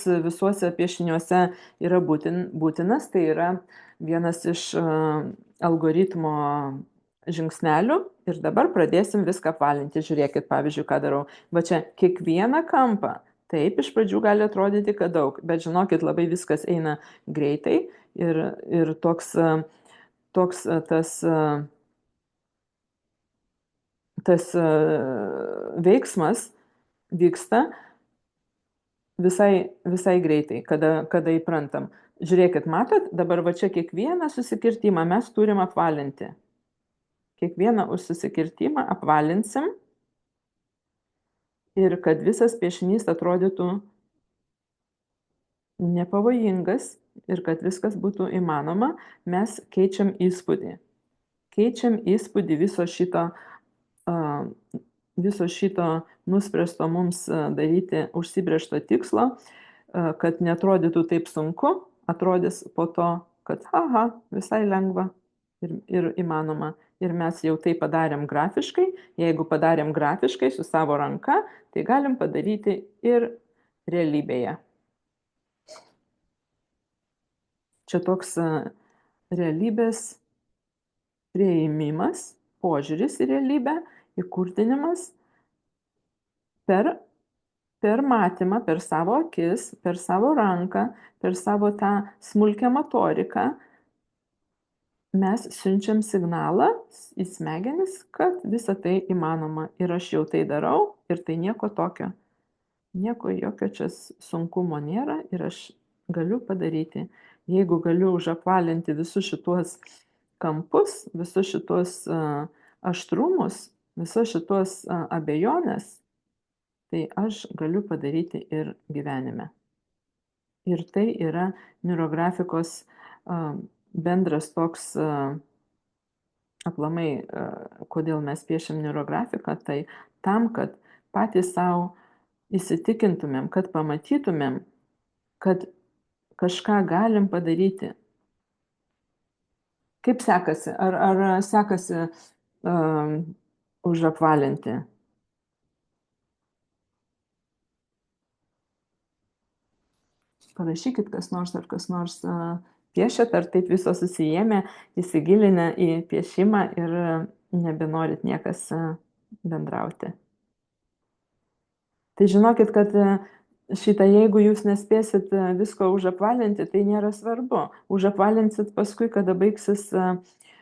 A: visuose piešiniuose yra būtinas. Tai yra vienas iš algoritmo žingsnelių. Ir dabar pradėsim viską apvalinti. Žiūrėkit, pavyzdžiui, ką darau. Va čia kiekvieną kampą. Taip, iš pradžių gali atrodyti, kad daug, bet žinokit, labai viskas eina greitai ir toks tas veiksmas vyksta visai greitai, kada įprantam. Žiūrėkit, matot, dabar va čia kiekvieną susikirtimą mes turim apvalinti. Kiekvieną susikirtimą apvalinsim ir kad visas piešinys atrodytų nepavojingas ir kad viskas būtų įmanoma, mes keičiam įspūdį. Keičiam įspūdį viso šito nuspręsto mums daryti užsibrėžto tikslo, kad netrodytų taip sunku, atrodys po to, kad aha, visai lengva ir įmanoma. Ir mes jau tai padarėm grafiškai. Jeigu padarėm grafiškai su savo ranka, tai galim padaryti ir realybėje. Čia toks realybės priėmimas, požiūris į realybę, įkurtinimas per matymą, per savo akis, per savo ranką, per savo tą smulkią motoriką. Mes siunčiam signalą į smegenis, kad visa tai įmanoma. Ir aš jau tai darau ir tai nieko tokio. Jokio čia sunkumo nėra ir aš galiu padaryti. Jeigu galiu užapvalinti visus šituos kampus, visus šituos aštrumus, visus šituos abejonės, tai aš galiu padaryti ir gyvenime. Ir tai yra neurografikos bendras toks aplamai, kodėl mes piešiam neurografiką, tai tam, kad patys savo įsitikintumėm, kad pamatytumėm, kad kažką galim padaryti. Kaip sekasi? Ar sekasi užapvalinti? Parašykit kas nors, ar kas nors piešėt, ar taip viso susijėmė, įsigilinę į piešimą ir nebenorit niekas bendrauti. Tai žinokit, kad jeigu jūs nespėsit visko užapvalinti, tai nėra svarbu. Užapvalinsit paskui, kada baigsis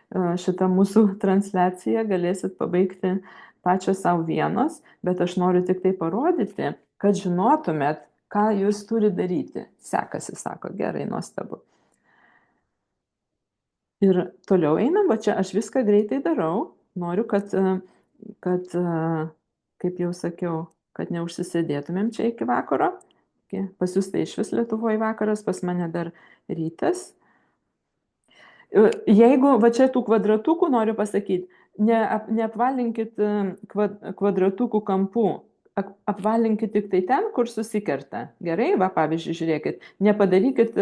A: šitą mūsų transliaciją, galėsit pabaigti pačios savo vienos, bet aš noriu tik tai parodyti, kad žinotumėt, ką jūs turi daryti. Sekasi, sako, gerai, nuostabu. Ir toliau einam, va čia aš viską greitai darau. Noriu, kad kaip jau sakiau, kad neužsisėdėtumėm čia iki vakaro. Pas jūs tai iš vis Lietuvoje vakaras, pas mane dar rytas. Jeigu va čia tų kvadratukų noriu pasakyti, neapvalinkit kvadratukų kampų. apvalinkit tik tai ten, kur susikerta. Gerai, va pavyzdžiui, žiūrėkit, nepadarykit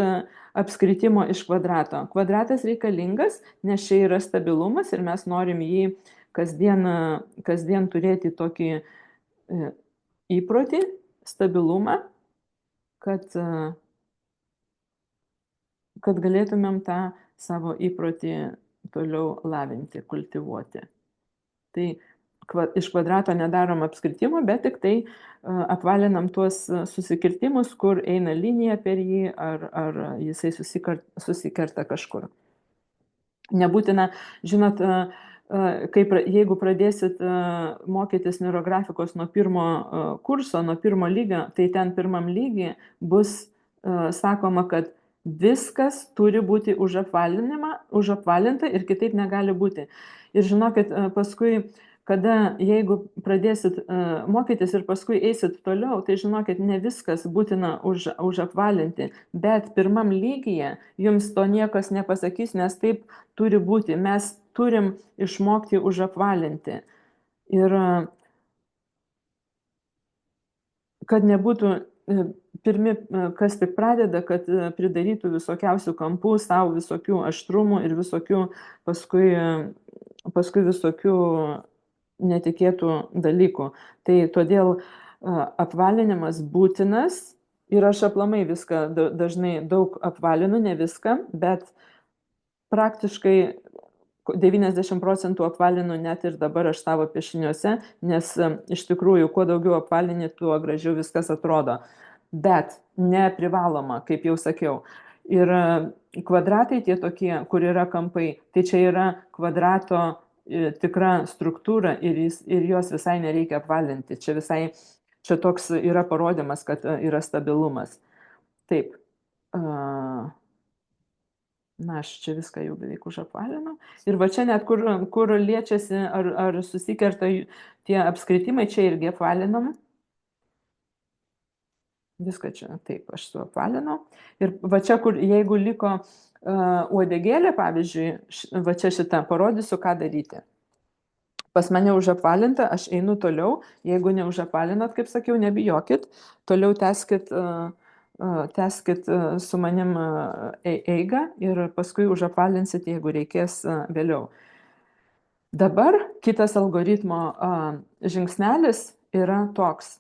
A: apskritimo iš kvadrato. Kvadratas reikalingas, nes čia yra stabilumas ir mes norim jį kasdien turėti tokį įprotį, stabilumą, kad galėtumėm tą savo įprotį toliau lavinti, kultivuoti. Tai iš kvadrato nedarom apskritimo, bet tik tai apvalinam tuos susikirtimus, kur eina linija per jį ar jisai susikerta kažkur. Nebūtina, žinot, jeigu pradėsit mokytis neurografikos nuo pirmo kurso, nuo pirmo lygio, tai ten pirmam lygiai bus sakoma, kad viskas turi būti užapvalinta ir kitaip negali būti. Ir žinokit, paskui, jeigu pradėsit mokytis ir paskui eisit toliau, tai žinokit, ne viskas būtina užapvalinti, bet pirmam lygyje jums to niekas nepasakys, nes taip turi būti. Mes turim išmokti užapvalinti. Ir kad nebūtų pirmi, kas tik pradeda, kad pridarytų visokiausių kampų, savo visokių aštrumų ir paskui visokių netikėtų dalykų. Tai todėl apvalinimas būtinas ir aš aplamai viską dažnai daug apvalinu, ne viską, bet praktiškai 90% apvalinu net ir dabar aš savo piešiniuose, nes iš tikrųjų, kuo daugiau apvalini, tuo gražiau viskas atrodo. Bet neprivaloma, kaip jau sakiau. Ir kvadratai tie tokie, kur yra kampai, tai čia yra kvadrato tikra struktūra ir jos visai nereikia apvalinti. Čia toks yra parodymas, kad yra stabilumas. Taip. Na, aš čia viską jau beveik užapvalinau. Ir va čia net, kur liečiasi ar susikerta tie apskritimai, čia irgi apvalinam. Viską čia, taip, aš suapvalinau. Ir va čia, kur jeigu liko uodegėlė, pavyzdžiui, va čia šitą parodysiu, ką daryti. Pas mane užapvalinta, aš einu toliau. Jeigu neužapvalinat, kaip sakiau, nebijokit. Toliau tęskit su manim eigą ir paskui užapvalinsit, jeigu reikės vėliau. Dabar kitas algoritmo žingsnelis yra toks.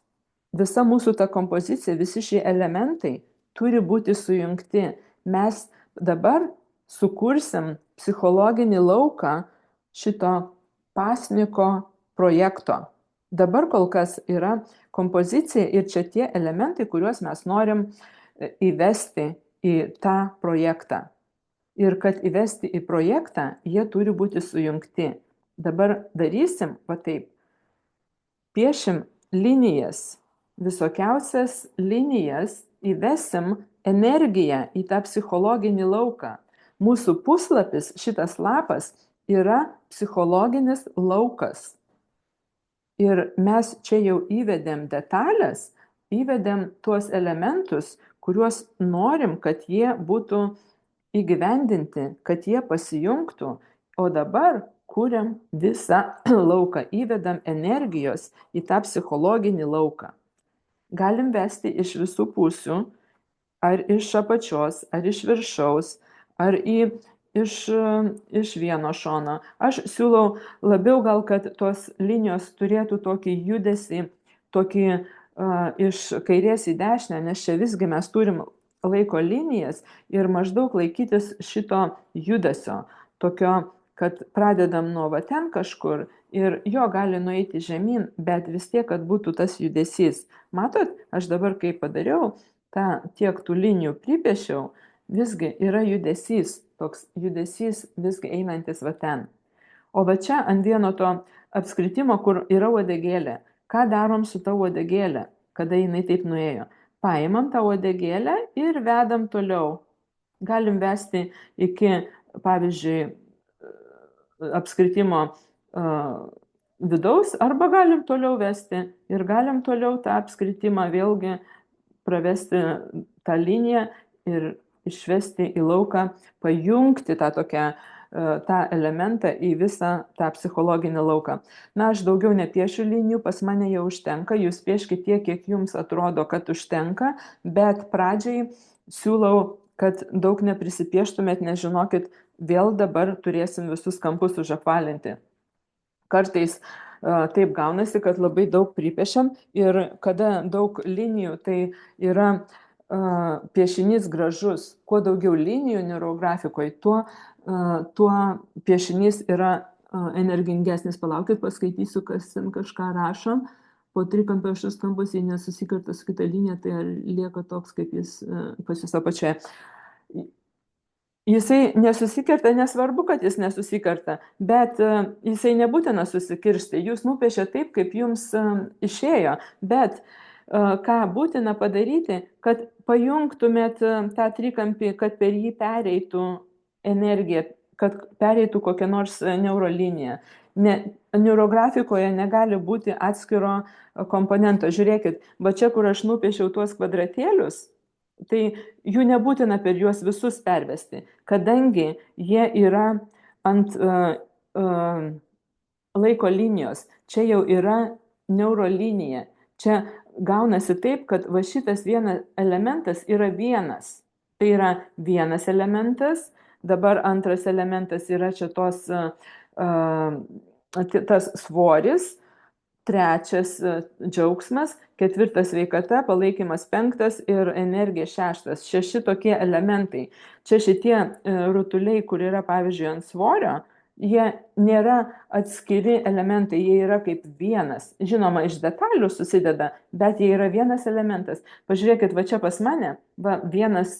A: Visa mūsų ta kompozicija, visi šie elementai turi būti sujungti. Mes dabar sukursim psichologinį lauką šito pasniko projekto. Dabar kol kas yra kompozicija ir čia tie elementai, kuriuos mes norim įvesti į tą projektą. Ir kad įvesti į projektą, jie turi būti sujungti. Dabar darysim, va taip, piešim linijas, visokiausias linijas, įvesim energiją į tą psichologinį lauką. Mūsų puslapis, šitas lapas, yra psichologinis laukas. Ir mes čia jau įvedėm detalės, įvedėm tuos elementus, kuriuos norim, kad jie būtų įgyvendinti, kad jie pasijungtų. O dabar kuriam visą lauką, įvedam energijos į tą psichologinį lauką. Galim vesti iš visų pusių, ar iš apačios, ar iš viršaus, ar iš vieno šono. Aš siūlau labiau gal, kad tos linijos turėtų tokį judesį, tokį iš kairės į dešinę, nes čia visgi mes turim laiko linijas ir maždaug laikytis šito judesio, tokio, kad pradedam nuo va ten kažkur ir jo gali nueiti žemyn, bet vis tiek, kad būtų tas judesys. Matot, aš dabar kai padariau, tiek tų linijų pripiešiau, visgi yra judesys, toks judesys visgi einantis va ten. O va čia ant vieno to apskritimo, kur yra uodegėlė, ką darom su ta uodegėlė, kada jinai taip nuėjo? Paimam tą uodegėlę ir vedam toliau. Galim vesti iki, pavyzdžiui, apskritimo vidaus, arba galim toliau vesti ir galim toliau tą apskritimą vėlgi pravesti tą liniją ir išvesti į lauką, pajungti tą tokią tą elementą į visą tą psichologinį lauką. Na, aš daugiau nepiešiu linijų, pas mane jau užtenka, jūs pieškite tiek, kiek jums atrodo, kad užtenka, bet pradžiai siūlau, kad daug neprisipieštumėt, nežinokit, vėl dabar turėsim visus kampus užapvalinti. Kartais taip gaunasi, kad labai daug pripiešiam ir kada daug linijų, tai yra piešinys gražus. Kuo daugiau linijų neurografikoje, tuo piešinys yra energingesnis. Palaukit, paskaitysiu, kas ten kažką rašo. Po trikampio šis kampas, jei nesusikerta su kita linija, tai lieka toks, kaip jis pas jūs apačioje. Jisai nesusikerta, nesvarbu, kad jis nesusikerta, bet jisai nebūtina susikirsti. Jūs nupiešė taip, kaip jums išėjo, bet ką būtina padaryti, kad pajungtumėt tą trikampį, kad per jį pereitų energija, kad pereitų kokią nors neurolinija. Neurografikoje negali būti atskiro komponento. Žiūrėkit, va čia, kur aš nupiešiau tuos kvadratėlius, tai jų nebūtina per juos visus pervesti, kadangi jie yra ant laiko linijos. Čia jau yra neurolinija. Čia gaunasi taip, kad va šitas vienas elementas yra vienas. Tai yra vienas elementas, dabar antras elementas yra čia tas svoris, trečias džiaugsmas, ketvirtas sveikata, palaikymas penktas ir energija šeštas. Šeši tokie elementai. Čia šitie rutuliai, kur yra pavyzdžiui ant svorio, jie nėra atskiri elementai, jie yra kaip vienas. Žinoma, iš detalių susideda, bet jie yra vienas elementas. Pažiūrėkit, va čia pas mane, va vienas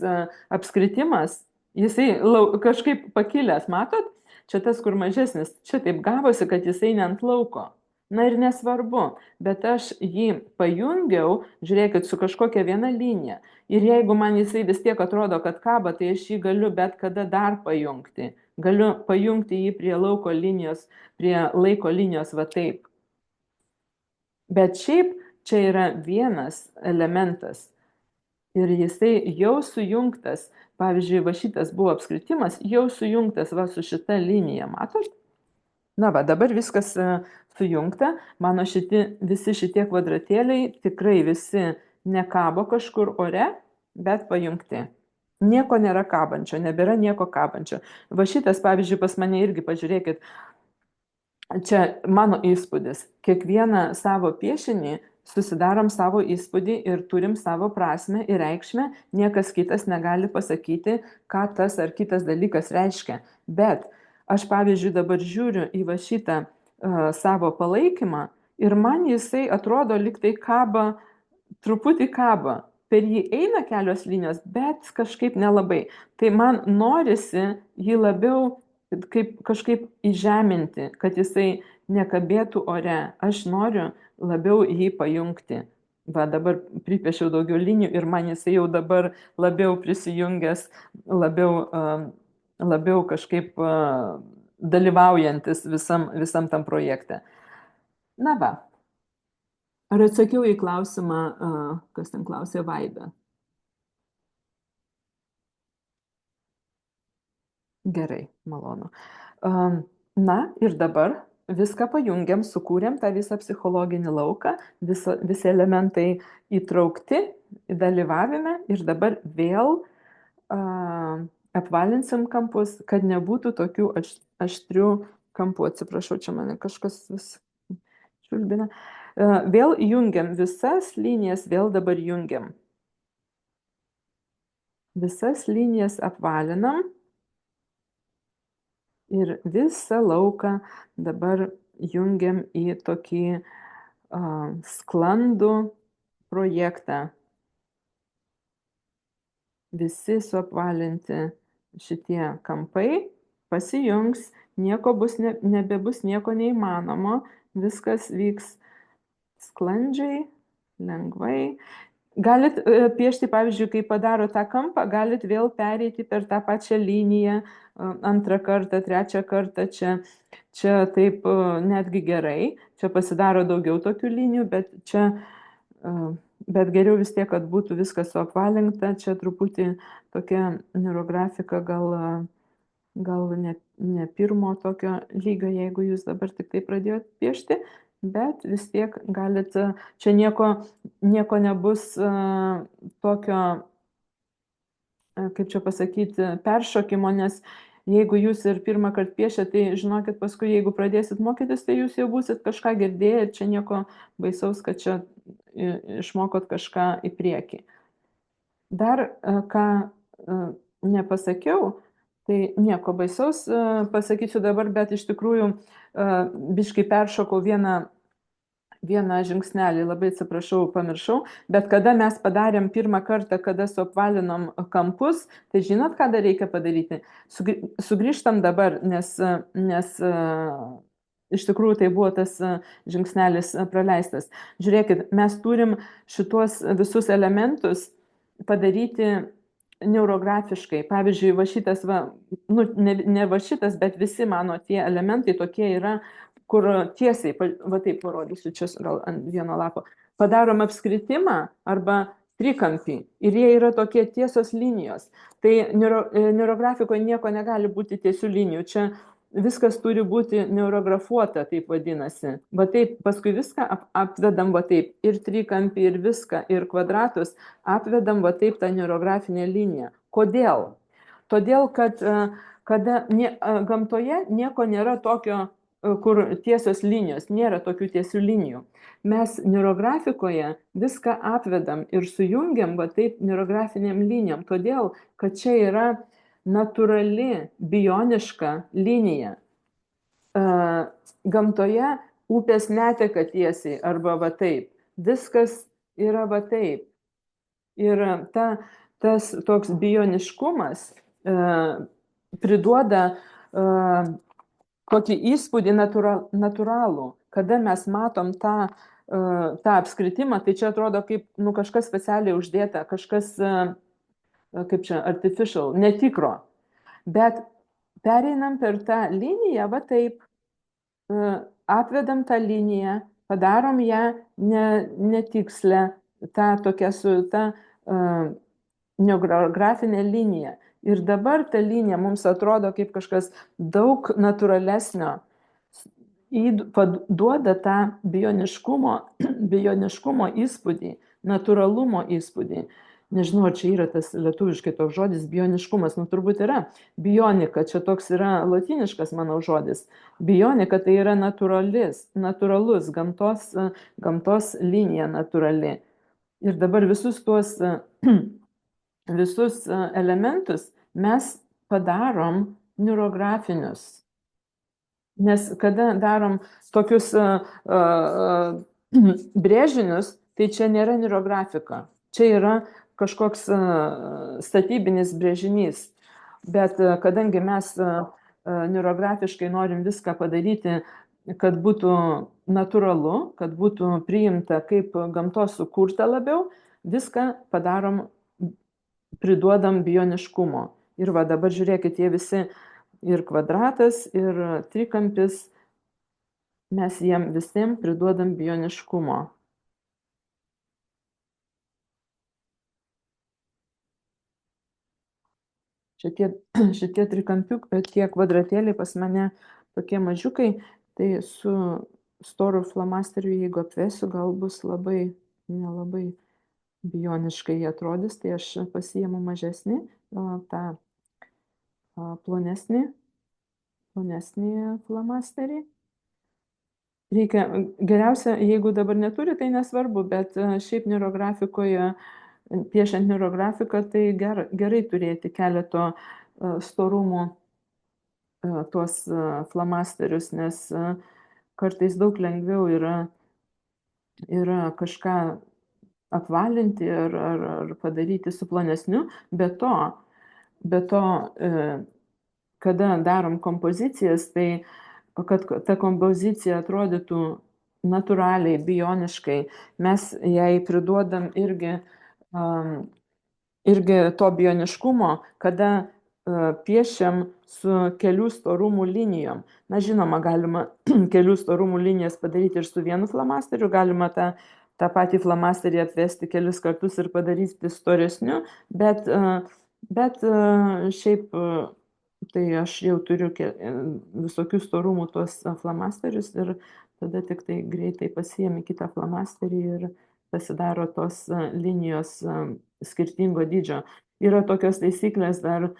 A: apskritimas, jisai kažkaip pakilęs, matot? Čia tas, kur mažesnis, čia taip gavosi, kad jisai ne ant lauko. Na ir nesvarbu, bet aš jį pajungiau, žiūrėkit, su kažkokia viena linija. Ir jeigu man jisai vis tiek atrodo, kad kaba, tai aš jį galiu bet kada dar pajungti. Galiu pajungti jį prie lauko linijos, prie laiko linijos, va taip. Bet šiaip čia yra vienas elementas. Ir jisai jau sujungtas, pavyzdžiui, va šitas buvo apskritimas, jau sujungtas va su šita linija, matot? Na va, dabar viskas sujungta, mano visi šitie kvadratėliai tikrai visi nekabo kažkur ore, bet pajungti. Nieko nėra kabančio, nebėra nieko kabančio. Va šitas, pavyzdžiui, pas mane irgi pažiūrėkit, čia mano įspūdis. Kiekvieną savo piešinį susidarom savo įspūdį ir turim savo prasmę ir reikšmę. Niekas kitas negali pasakyti, ką tas ar kitas dalykas reiškia. Bet aš, pavyzdžiui, dabar žiūriu į va šitą savo palaikymą ir man jisai atrodo lyg tai kaba, truputį kaba. Per jį eina kelios linijos, bet kažkaip nelabai. Tai man norisi jį labiau kažkaip įžeminti, kad jisai nekabėtų ore. Aš noriu labiau jį pajungti. Va, dabar pripiešiau daugiau linijų ir man jisai jau dabar labiau prisijungęs, labiau kažkaip dalyvaujantis visam tam projekte. Na va, ar atsakiau į klausimą, kas ten klausė, Vaida? Gerai, malonu. Na ir dabar viską pajungiam, sukūrėm tą visą psichologinį lauką, visi elementai įtraukti, dalyvavime ir dabar vėl apvalinsim kampus, kad nebūtų tokių aštrių kampų. Atsiprašau, čia mane kažkas vis čiulbina. Vėl jungiam visas linijas, vėl dabar jungiam. Visas linijas apvalinam ir visą lauką dabar jungiam į tokį sklandų projektą. Visi suapvalinti šitie kampai pasijungs, nebebus nieko neįmanomo, viskas vyks sklandžiai, lengvai. Galit piešti, pavyzdžiui, kai padaro tą kampą, galit vėl pereiti per tą pačią liniją antrą kartą, trečią kartą. Čia taip netgi gerai, čia pasidaro daugiau tokių linijų, bet geriau vis tiek, kad būtų viskas suapvalinta. Čia truputį tokia neurografika gal gal ne pirmo tokio lygio, jeigu jūs dabar tik tai pradėjot piešti, bet vis tiek galit, čia nieko nebus tokio, kaip čia pasakyti, peršokimo, nes jeigu jūs ir pirmą kartą piešėt, tai žinokit, paskui jeigu pradėsit mokytis, tai jūs jau būsit kažką girdėję ir čia nieko baisaus, kad čia išmokot kažką į priekį. Dar ką nepasakiau, tai nieko baisaus pasakysiu dabar, bet iš tikrųjų biškai peršokau vieną žingsnelį, labai atsiprašau, pamiršau, bet kada mes padarėm pirmą kartą, kada suapvalinom kampus, tai žinot, ką dar reikia padaryti? Sugrįžtam dabar, nes iš tikrųjų tai buvo tas žingsnelis praleistas. Žiūrėkit, mes turim šituos visus elementus padaryti neurografiškai. Pavyzdžiui, va šitas, ne va šitas, bet visi mano tie elementai tokie yra, kur tiesiai, va taip parodysiu, čia gal ant vieno lapo, padarom apskritimą arba trikampį ir jie yra tokie tiesios linijos. Tai neurografikoje nieko negali būti tiesių linijų. Čia viskas turi būti neurografuota, taip vadinasi. Va taip, paskui viską apvedam va taip, ir trikampį, ir viską, ir kvadratus apvedam va taip tą neurografinę liniją. Kodėl? Todėl, kad gamtoje nieko nėra tokio, kur tiesios linijos, nėra tokių tiesių linijų. Mes neurografikoje viską apvedam ir sujungiam va taip neurografiniam linijom, todėl, kad čia yra natūrali, bioniška linija. Gamtoje upės neteka tiesiai arba va taip. Viskas yra va taip. Ir tas toks bioniškumas priduoda kokį įspūdį natūralų. Kada mes matom tą apskritimą, tai čia atrodo kaip kažkas specialiai uždėta, kažkas, kaip čia, artificial, netikro. Bet pereinam per tą liniją, va taip, apvedam tą liniją, padarom ją netikslę, tą tokią su tą neurografinę liniją. Ir dabar ta linija mums atrodo kaip kažkas daug natūralesnio, duoda tą bioniškumo įspūdį, natūralumo įspūdį. Nežinau, ar čia yra tas lietuviškai toks žodis, bioniškumas, turbūt yra. Bionika, čia toks yra lotyniškas, manau, žodis. Bionika tai yra natūralus, gamtos linija natūrali. Ir dabar visus tuos elementus mes padarom neurografinius. Nes kada darom tokius brėžinius, tai čia nėra neurografika. Čia yra kažkoks statybinis brėžinys. Bet kadangi mes neurografiškai norim viską padaryti, kad būtų natūralu, kad būtų priimta kaip gamtos sukurta labiau, viską padarom, priduodam bioniškumo. Ir va dabar žiūrėkit, jie visi ir kvadratas, ir trikampis, mes jiem visiems priduodam bioniškumo. Šitie trikampiukai, tie kvadratėliai pas mane tokie mažiukai, tai su storu flomasteriu, jeigu apvesiu, gal bus nelabai bioniškai jie atrodys, tai aš pasiimu mažesnį, tą plonesnį flomasterį. Reikia, geriausia, jeigu dabar neturi, tai nesvarbu, bet šiaip neurografikoje, piešiant neurografiką, tai gerai turėti keleto storumų tuos flomasterius, nes kartais daug lengviau yra kažką apvalinti ar padaryti su plonesniu, be to, kada darom kompozicijas, tai kad ta kompozicija atrodytų natūraliai, bioniškai, mes jai priduodam irgi to bioniškumo, kada piešiam su kelių storumų linijom. Na, žinoma, galima kelių storumų linijas padaryti ir su vienu flomasteriu, galima tą patį flomasterį atvesti kelis kartus ir padaryti storesniu, bet šiaip tai aš jau turiu visokių storumų tuos flamasterius ir tada tik tai greitai pasiemi kitą flamasterį ir pasidaro tos linijos skirtingo dydžio. Yra tokios taisyklės dar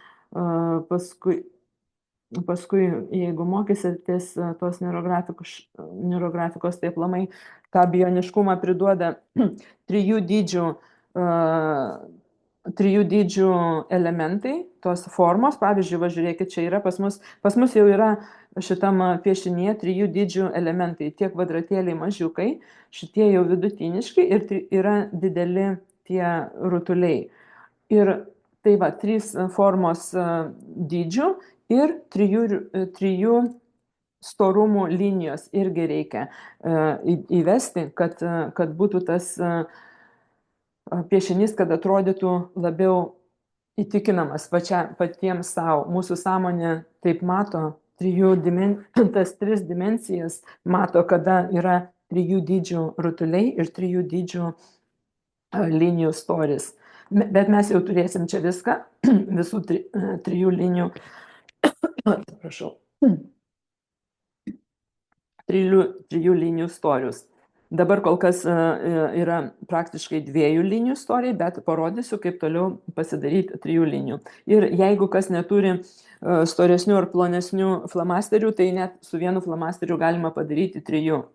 A: paskui, jeigu mokysitės tos neurografikos, tai aplamai tą bioniškumą priduoda trijų dydžių elementai, tos formos. Pavyzdžiui, va žiūrėkit, čia yra pas mus jau yra šitam piešinyje trijų dydžių elementai, tie kvadratėliai mažiukai, šitie jau vidutiniški ir yra dideli tie rutuliai. Ir tai va, 3 formos dydžių ir 3 storumų linijos irgi reikia įvesti, kad būtų tas piešinys, kad atrodytų labiau įtikinamas patiems savo. Mūsų sąmonė taip mato tas 3 dimensijas, mato, kada yra 3 dydžių rutuliai ir 3 dydžių linijų storis. Bet mes jau turėsim čia viską, visų 3 linijų, atsiprašau, 3 linijų storius. Dabar kol kas yra praktiškai 2 linijų storiai, bet parodysiu, kaip toliau pasidaryti 3 linijų. Ir jeigu kas neturi storesnių ar plonesnių flamasterių, tai net su vienu flamasteriu galima padaryti 3.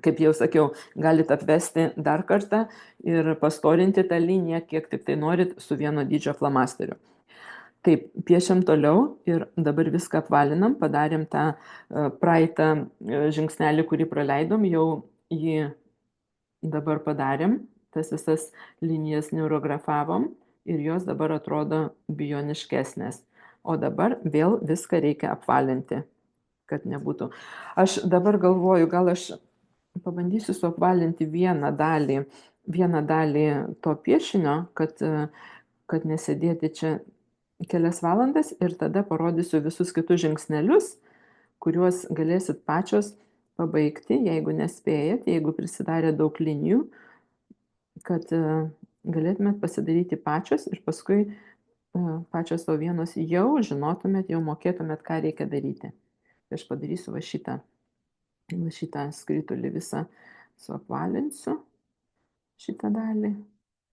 A: Kaip jau sakiau, galite apvesti dar kartą ir pastorinti tą liniją, kiek tik tai norit, su vieno dydžio flamasteriu. Taip, piešiam toliau ir dabar viską apvalinam, padarėm tą praeitą žingsnelį, kurį praleidom, jau jį dabar padarėm, tas visas linijas neurografavom ir jos dabar atrodo bioniškesnės. O dabar vėl viską reikia apvalinti, kad nebūtų. Aš dabar galvoju, gal aš pabandysiu suapvalinti vieną dalį to piešinio, kad nesėdėti čia kelias valandas ir tada parodysiu visus kitus žingsnelius, kuriuos galėsit pačios pabaigti, jeigu nespėjat, jeigu prisidarė daug linijų, kad galėtumėt pasidaryti pačios ir paskui pačios savo vienos jau žinotumėt, jau mokėtumėt, ką reikia daryti. Aš padarysiu va šitą skritulį visą suapvalinsiu šitą dalį.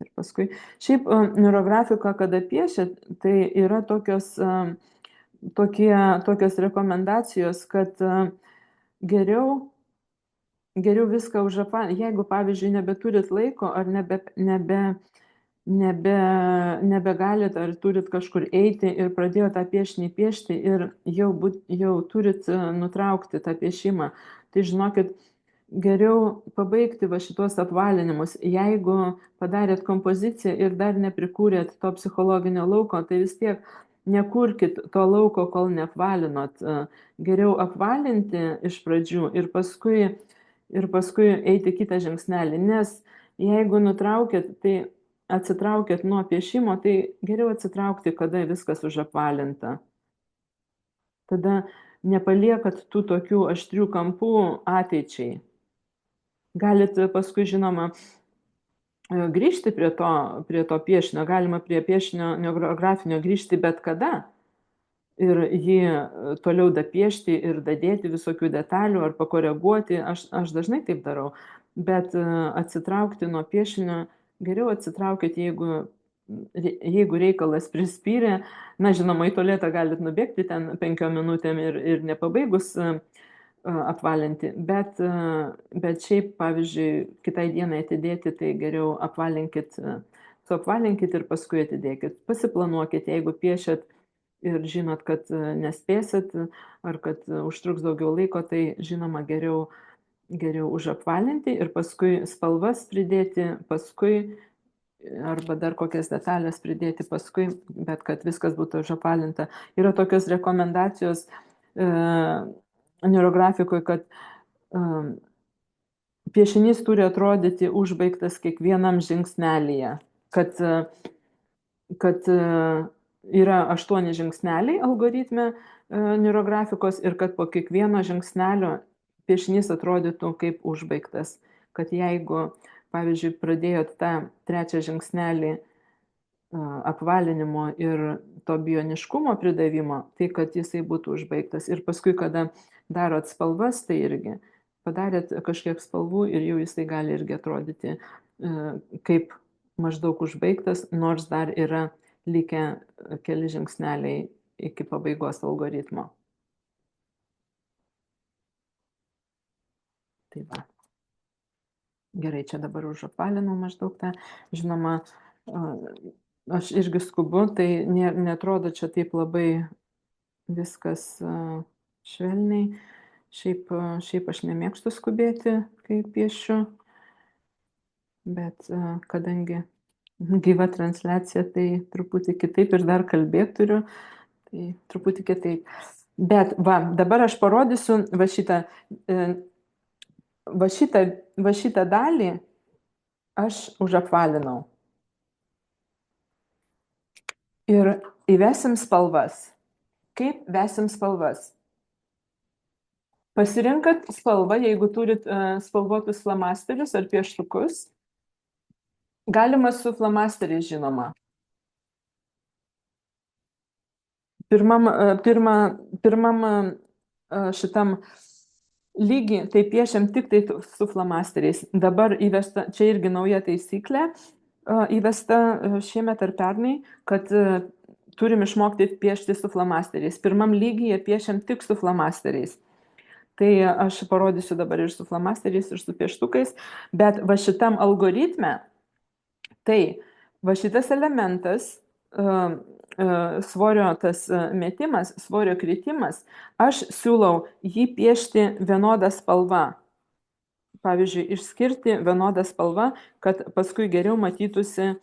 A: Ir paskui, šiaip neurografika, kada piešia, tai yra tokios rekomendacijos, kad geriau viską užapvalinti. Jeigu, pavyzdžiui, nebeturit laiko ar nebegalit ar turit kažkur eiti ir pradėjot tą piešinį piešti ir jau turit nutraukti tą piešimą, tai žinokit, geriau pabaigti va šitos apvalinimus. Jeigu padarėt kompoziciją ir dar neprikūrėt to psichologinio lauko, tai vis tiek nekurkit to lauko, kol neapvalinot. Geriau apvalinti iš pradžių ir paskui eiti kitą žingsnelį, nes jeigu nutraukėt, tai atsitraukėt nuo piešimo, tai geriau atsitraukti, kada viskas užapvalinta. Tada nepaliekat tų tokių aštrių kampų ateičiai. Galit paskui, žinoma, grįžti prie to piešinio, galima prie piešinio neurografinio grįžti bet kada ir jį toliau dapiešti ir dadėti visokių detalių ar pakoreguoti. Aš dažnai taip darau, bet atsitraukti nuo piešinio geriau atsitraukit, jeigu reikalas prispyrė. Na, žinoma, į tualetą galit nubėgti ten 5 minutėm ir nepabaigus apvalinti, bet šiaip, pavyzdžiui, kitai dienai atidėti, tai geriau suapvalinkit ir paskui atidėkit. Pasiplanuokit, jeigu piešėt ir žinot, kad nespėsit ar kad užtruks daugiau laiko, tai žinoma geriau užapvalinti ir paskui spalvas pridėti paskui arba dar kokias detalės pridėti paskui, bet kad viskas būtų užapvalinta. Yra tokios rekomendacijos neurografikoje, kad piešinys turi atrodyti užbaigtas kiekvienam žingsnelyje, kad yra 8 žingsneliai algoritme neurografikos ir kad po kiekvieno žingsnelio piešinys atrodytų kaip užbaigtas. Kad jeigu, pavyzdžiui, pradėjot tą 3 žingsnelį apvalinimo ir to bioniškumo pridavimo, tai kad jisai būtų užbaigtas. Ir paskui, kada darot spalvas, tai irgi padarėt kažkiek spalvų ir jau jisai gali irgi atrodyti kaip maždaug užbaigtas, nors dar yra likę keli žingsneliai iki pabaigos algoritmo. Tai va. Gerai, čia dabar užapvalinau maždaug tą. Žinoma, aš irgi skubu, tai netrodo čia taip labai viskas švelniai. Šiaip aš nemėgstu skubėti, kai piešiu, bet kadangi gyva transliacija, tai truputį kitaip ir dar kalbėti turiu, tai truputį kitaip. Bet va, dabar aš parodysiu va šitą dalį aš užapvalinau. Ir įvesim spalvas. Kaip vesim spalvas? Pasirinkat spalvą, jeigu turit spalvotus flamasterius ar pieštukus. Galima su flamasteriais, žinoma. Pirmam šitam lygį, tai piešiam tik tai su flamasteriais. Dabar įvesta, čia irgi nauja taisyklė, įvesta šiemet ar pernai, kad turim išmokti piešti su flamasteriais. Pirmam lygyje piešiam tik su flamasteriais. Tai aš parodysiu dabar ir su flamasteriais, ir su pieštukais, bet va šitam algoritme, tai va šitas elementas, svorio tas metimas, svorio kritimas, aš siūlau jį piešti vienodą spalvą. Pavyzdžiui, išskirti vienodą spalvą, kad paskui geriau matytųsi,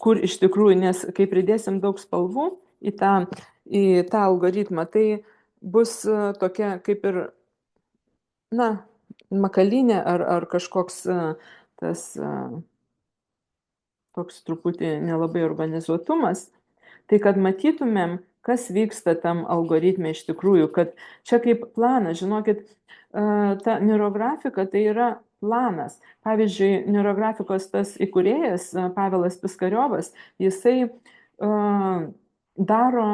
A: kur iš tikrųjų, nes kai pridėsim daug spalvų į tą algoritmą, tai bus tokia kaip ir, makalynė ar kažkoks tas toks truputį nelabai organizuotumas, tai kad matytumėm, kas vyksta tam algoritme iš tikrųjų, kad čia kaip planas, žinokit, ta neurografika tai yra planas. Pavyzdžiui, neurografikos tas įkūrėjas Pavelas Piskariovas, jisai daro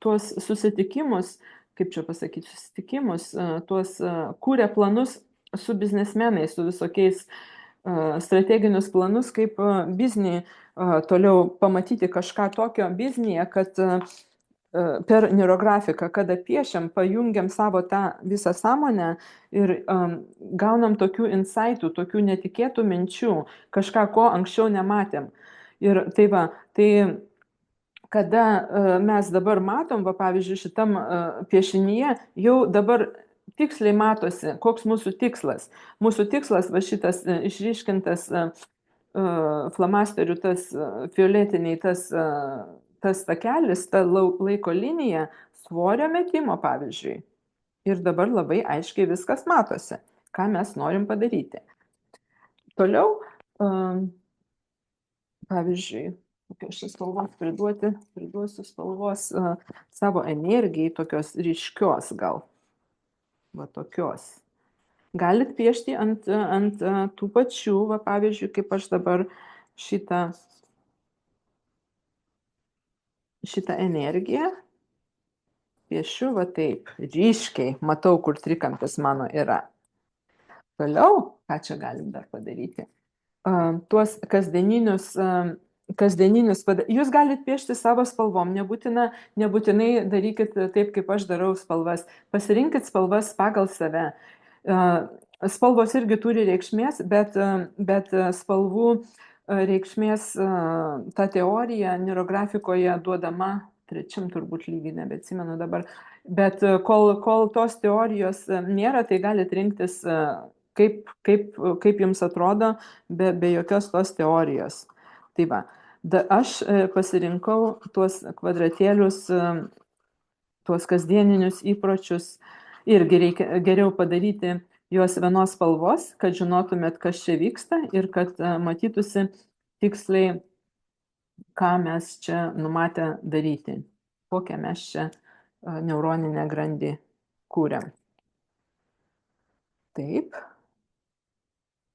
A: tuos susitikimus, kaip čia pasakyti, kūrė planus su biznesmenais, su visokiais strateginius planus, kaip biznį toliau pamatyti kažką tokio biznyje, kad per neurografiką, kada piešiam, pajungiam savo tą visą sąmonę ir gaunam tokių insightų, tokių netikėtų minčių, kažką, ko anksčiau nematėm. Ir tai va, tai kada mes dabar matom, va, pavyzdžiui, šitam piešinyje, jau dabar tiksliai matosi, koks mūsų tikslas. Mūsų tikslas, va šitas išryškintas flamasterių, tas fioletiniai, tas takelis, ta laiko linija svorio metimo, pavyzdžiui. Ir dabar labai aiškiai viskas matosi, ką mes norim padaryti. Toliau, pavyzdžiui, kokios šios spalvos priduosiu spalvos savo energijai, tokios ryškios gal. Va tokios. Galit piešti ant tų pačių, va pavyzdžiui, kaip aš dabar šitą energiją piešiu, va taip, ryškiai, matau, kur trikampis mano yra. Toliau, ką čia galim dar padaryti? Tuos kasdieninius, jūs galit piešti savo spalvom, nebūtinai darykit taip, kaip aš darau spalvas. Pasirinkit spalvas pagal save. Spalvos irgi turi reikšmės, bet spalvų reikšmės ta teorija neurografikoje duodama trečiam turbūt lygiai, nebeatsimenu dabar. Bet kol tos teorijos nėra, tai galit rinktis kaip jums atrodo, be jokios tos teorijos. Tai va, aš pasirinkau tuos kvadratėlius, tuos kasdieninius įpročius, irgi reikia geriau padaryti juos vienos spalvos, kad žinotumėt, kas čia vyksta ir kad matytųsi tiksliai, ką mes čia numatę daryti, kokią mes čia neuroninę grandį kūrėm. Taip.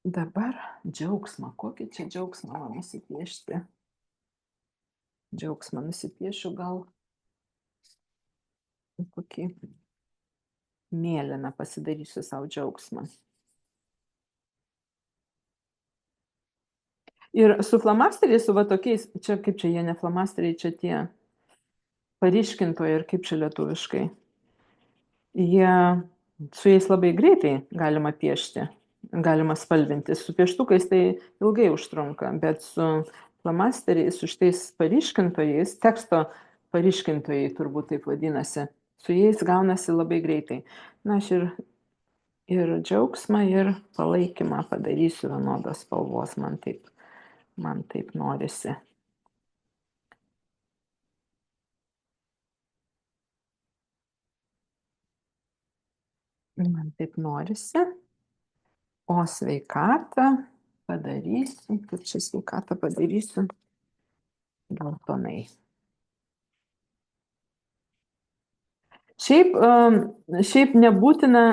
A: Dabar džiaugsmą. Kokį čia džiaugsmą man nusipiešti? džiaugsmą nusipiešiu, gal kokį mėlyną pasidarysiu savo džiaugsmą. Ir su flamasteriais, su va tokiais, čia kaip čia jie ne flamasteriai, čia tie paryškintojai ir kaip čia lietuviškai. Jie su jais labai greitai galima piešti, galima spalvinti. Su pieštukais tai ilgai užtrunka, bet su flamasteriais, su šitais paryškintojais, teksto paryškintojai turbūt taip vadinasi, su jais gaunasi labai greitai. Na, aš ir džiaugsmą, ir palaikymą padarysiu vienodos spalvos, man taip norisi. Man taip norisi. O sveikatą padarysiu, kaip čia sveikatą padarysiu, geltonai. Šiaip nebūtina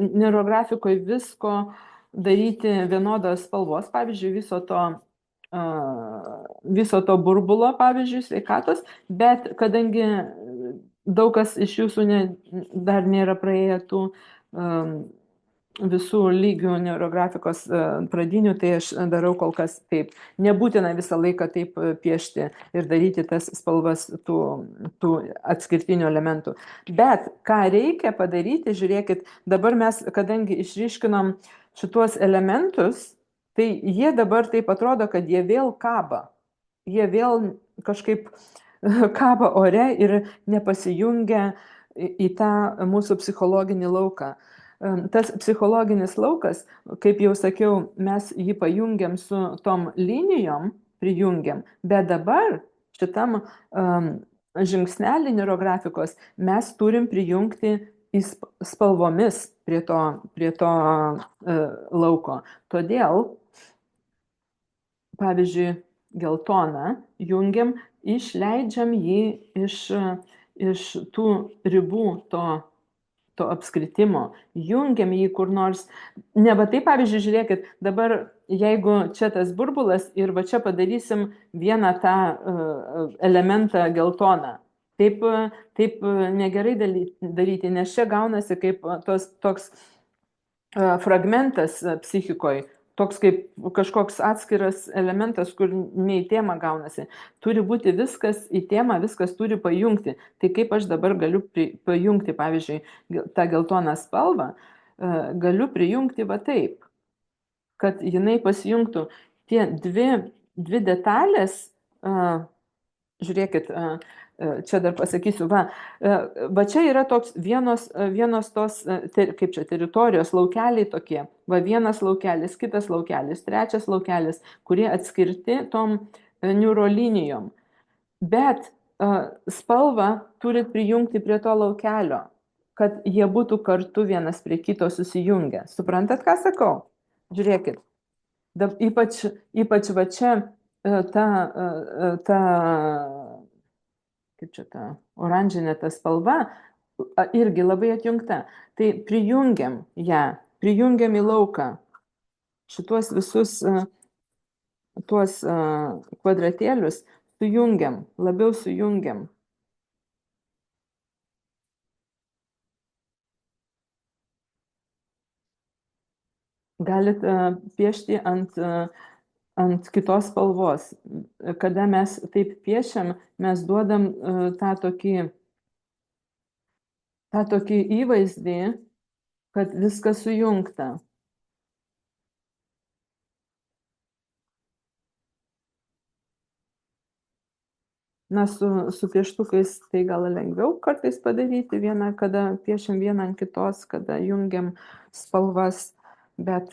A: neurografikoje visko daryti vienodos spalvos, pavyzdžiui, viso to burbulo, pavyzdžiui, sveikatos, bet kadangi daug kas iš jūsų dar nėra praėję tų visų lygių neurografikos pradinių, tai aš darau kol kas taip. Nebūtina visą laiką taip piešti ir daryti tas spalvas tų atskirtinių elementų. Bet ką reikia padaryti, žiūrėkit, dabar mes, kadangi išryškinom šituos elementus, tai jie dabar taip atrodo, kad jie vėl kaba. Jie vėl kažkaip kaba ore ir nepasijungia į tą mūsų psichologinį lauką. Tas psichologinis laukas, kaip jau sakiau, mes jį pajungiam su tom linijom, prijungiam, bet dabar šitam žingsnelį neurografikos mes turim prijungti spalvomis prie to lauko. Todėl, pavyzdžiui, geltoną jungiam, išleidžiam jį iš tų ribų to apskritimo, jungiam jį kur nors. Ne, va taip, pavyzdžiui, žiūrėkit, dabar jeigu čia tas burbulas ir va čia padarysim vieną tą elementą geltoną, taip negerai daryti, nes čia gaunasi kaip toks fragmentas psichikoje, toks kaip kažkoks atskiras elementas, kur ne į temą gaunasi. Turi būti viskas į temą, viskas turi pajungti. Tai kaip aš dabar galiu pajungti, pavyzdžiui, tą geltoną spalvą, galiu prijungti va taip, kad jinai pasijungtų. Tie dvi detalės, žiūrėkit, čia dar pasakysiu, va čia yra toks vienos tos, kaip čia, teritorijos laukeliai tokie, va vienas laukelis, kitas laukelis, trečias laukelis, kurie atskirti tom neurolinijom. Bet spalvą turit prijungti prie to laukelio, kad jie būtų kartu vienas prie kito susijungę. Suprantat, ką sakau? Žiūrėkit, ypač va čia ta kaip čia ta oranžinė ta spalva, irgi labai atjungta. Tai prijungiam ją, prijungiam į lauką šituos visus tuos kvadratėlius, sujungiam, labiau sujungiam. Galit piešti ant kitos spalvos. Kada mes taip piešiam, mes duodam tą tokį įvaizdį, kad viskas sujungta. Na, su pieštukais tai gal lengviau kartais padaryti, kada piešiam vieną ant kitos, kada jungiam spalvas, bet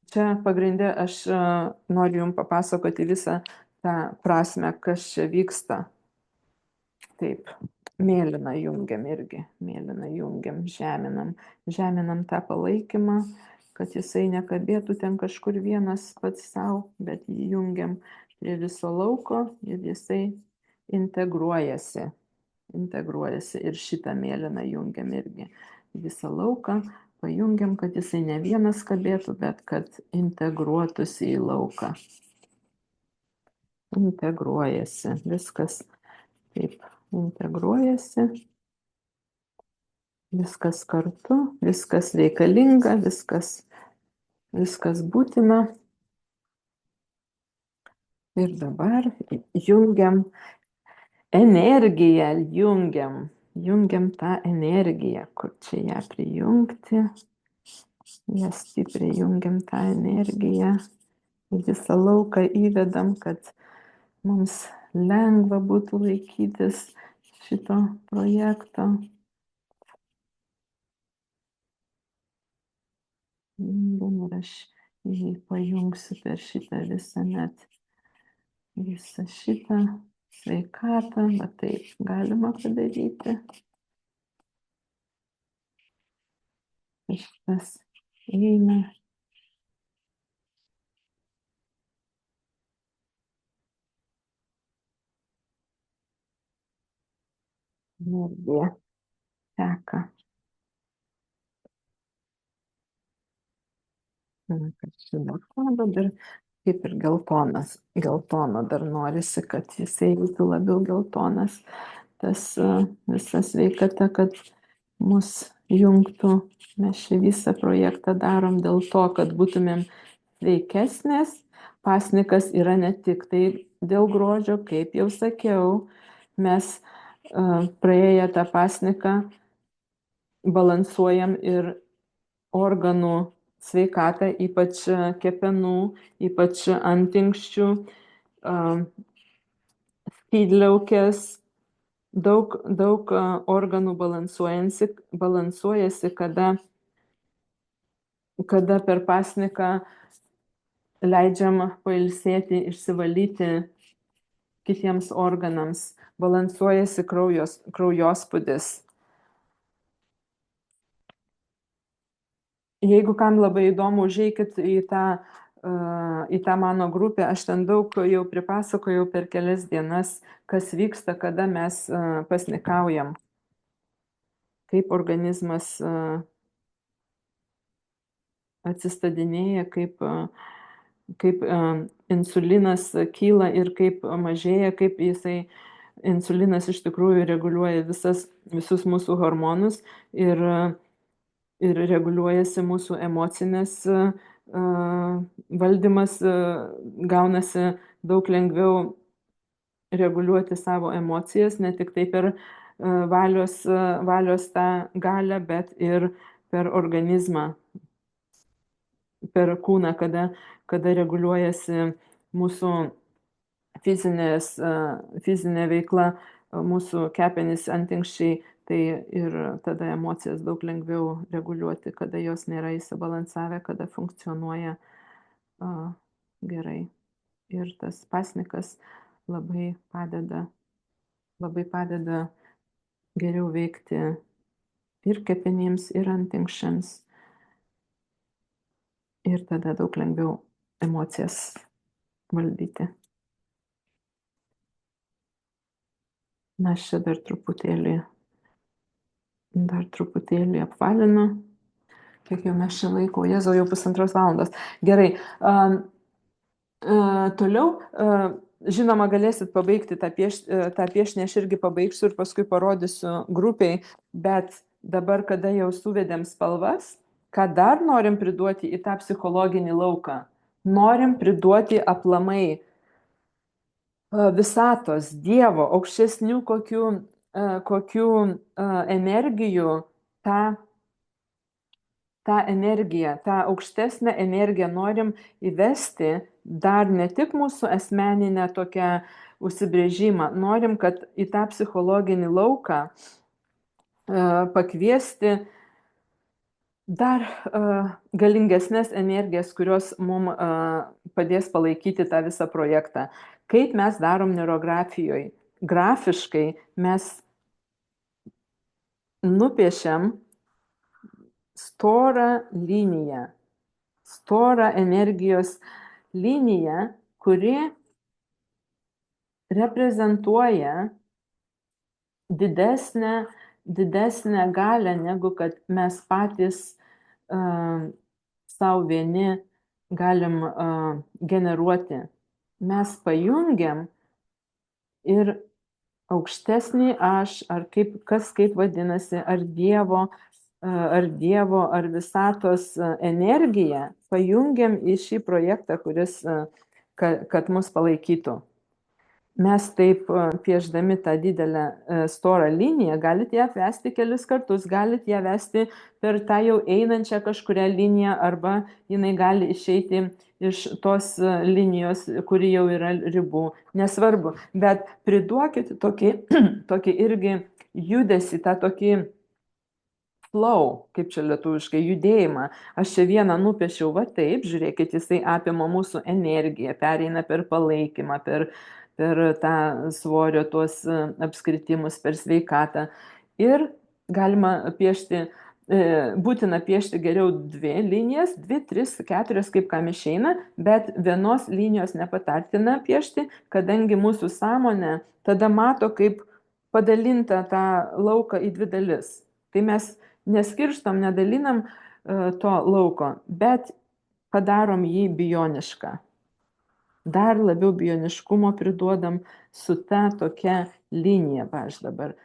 A: čia pagrindė aš noriu jums papasakoti visą tą prasme, kas čia vyksta. Taip, mėlyną jungiam irgi, mėlyną jungiam, žeminam tą palaikymą, kad jisai nekabėtų ten kažkur vienas pats savo, bet jį jungiam prie viso lauko ir jisai integruojasi ir šitą mėlyną jungiam irgi visą lauką, pajungiam, kad jisai ne vienas kabėtų, bet kad integruotųsi į lauką. integruojasi, viskas taip integruojasi, viskas kartu, viskas reikalinga, viskas būtina. Ir dabar jungiam energiją, jungiam tą energiją, kur čia ją prijungti, ją stipriai jungiam tą energiją, į visą lauką įvedam, kad mums lengva būtų laikytis šito projekto. Ir aš jį pajungsiu per šitą visą šitą sveikatą, va taip galima padaryti. Šitas eina. Energija teka. Kas čia dar kalba, dar kaip ir geltonas. Geltono dar norisi, kad jisai būtų labiau geltonas. Tas visa sveikata, kad mus jungtų. Mes šį visą projektą darom dėl to, kad būtumėm sveikesnės. Pasnikas yra ne tik tai dėl grožio, kaip jau sakiau, mes praėję tą pasniką balansuojam ir organų sveikatą, ypač kepenų, ypač antinksčių, skydliaukės, daug organų balansuojasi, kada per pasniką leidžiam pailsėti, išsivalyti kitiems organams, balansuojasi kraujospūdis. Jeigu kam labai įdomu, užeikit į tą mano grupę, aš ten daug jau pripasakojau per kelias dienas, kas vyksta, kada mes pasnikaujam, kaip organizmas atsistadinėja, kaip insulinas kyla ir kaip mažėja, kaip insulinas iš tikrųjų reguliuoja visus mūsų hormonus ir reguliuojasi mūsų emocinės valdymas, gaunasi daug lengviau reguliuoti savo emocijas, ne tik tai per valios tą galią, bet ir per organizmą, per kūną, kada reguliuojasi mūsų fizinė veikla, mūsų kepenys, antinksčiai, tai ir tada emocijas daug lengviau reguliuoti, kada jos nėra įsibalansavę, kada funkcionuoja gerai. Ir tas pasnikas labai padeda geriau veikti ir kepenims, ir antinkščiams. Ir tada daug lengviau emocijas valdyti. Na, aš čia dar truputėlį apvalinu. Kiek jau mes čia laiko? Jėzau, jau 1,5 valandos. Gerai. Toliau, žinoma, galėsit pabaigti tą piešinį, aš irgi pabaigsiu ir paskui parodysiu grupiai, bet dabar, kada jau suvedėm spalvas, ką dar norim priduoti į tą psichologinį lauką? Norim priduoti aplamai visatos, Dievo, aukštesnių kokių energijų, tą energiją, tą aukštesnę energiją norim įvesti dar ne tik mūsų asmeninę tokią užsibrėžimą, norim, kad į tą psichologinį lauką pakviesti dar galingesnės energijas, kurios mums padės palaikyti tą visą projektą. Kaip mes darom neurografijoje? Grafiškai mes nupiešiam storą liniją, storą energijos liniją, kuri reprezentuoja didesnę galią, negu kad mes patys savo vieni galim generuoti. mes pajungiam ir aukštesnį aš, ar kaip vadinasi, ar visatos energiją pajungiam į šį projektą, kuris, kad mus palaikytų. Mes taip piešdami tą didelę storą liniją, galit ją vesti kelis kartus, galit ją vesti per tą jau einančią kažkurią liniją, arba jinai gali išeiti iš tos linijos, kuri jau yra ribų, nesvarbu, bet priduokit tokį, tokį irgi judesį, tą tokį flow, kaip čia lietuviškai, judėjimą. Aš čia vieną nupiešiau, va taip, žiūrėkit, jisai apima mūsų energiją, pereina per palaikymą, per tą svorio tuos apskritimus, per sveikatą. Ir galima piešti, būtina piešti geriau dvi linijas, 2, 3, 4, kaip kam išeina, bet vienos linijos nepatartina piešti, kadangi mūsų sąmonė tada mato, kaip padalintą tą lauką į dvi dalis. Tai mes neskirstom, nedalinam to lauko, bet padarom jį bionišką. Dar labiau bioniškumo priduodam su ta tokia linija. Va, aš dabar,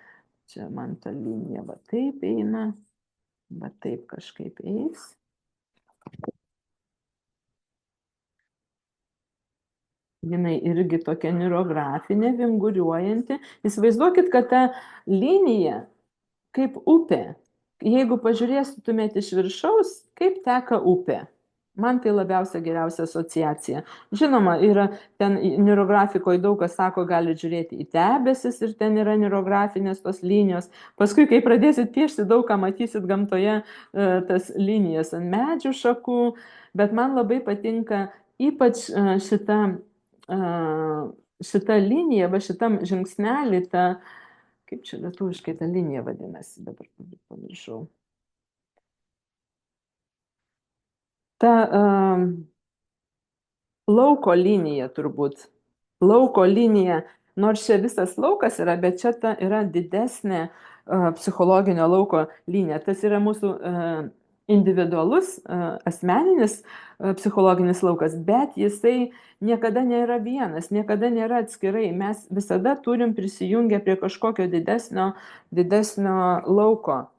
A: čia man ta linija va taip eina, va taip kažkaip eis. Jinai irgi tokia neurografinė, vinguriuojanti. Įsivaizduokit, kad ta linija kaip upė. Jeigu pažiūrėtumėte iš viršaus, kaip teka upė. Man tai labiausia geriausia asociacija. Žinoma, yra ten neurografikoje daug kas sako, gali žiūrėti į debesis ir ten yra neurografinės tos linijos. Paskui, kai pradėsit piešti, daug ką matysit gamtoje, tas linijas ant medžių šakų. Bet man labai patinka ypač šita linija, va šitam žingsnelį, ta, kaip čia lietuviškai ta linija vadinasi, dabar pamiršau. Ta lauko linija turbūt. Lauko linija, nors čia visas laukas yra, bet čia ta yra didesnė psichologinio lauko linija. Tas yra mūsų individualus, asmeninis psichologinis laukas, bet jisai niekada nėra vienas, niekada nėra atskirai. Mes visada turim prisijungę prie kažkokio didesnio lauko.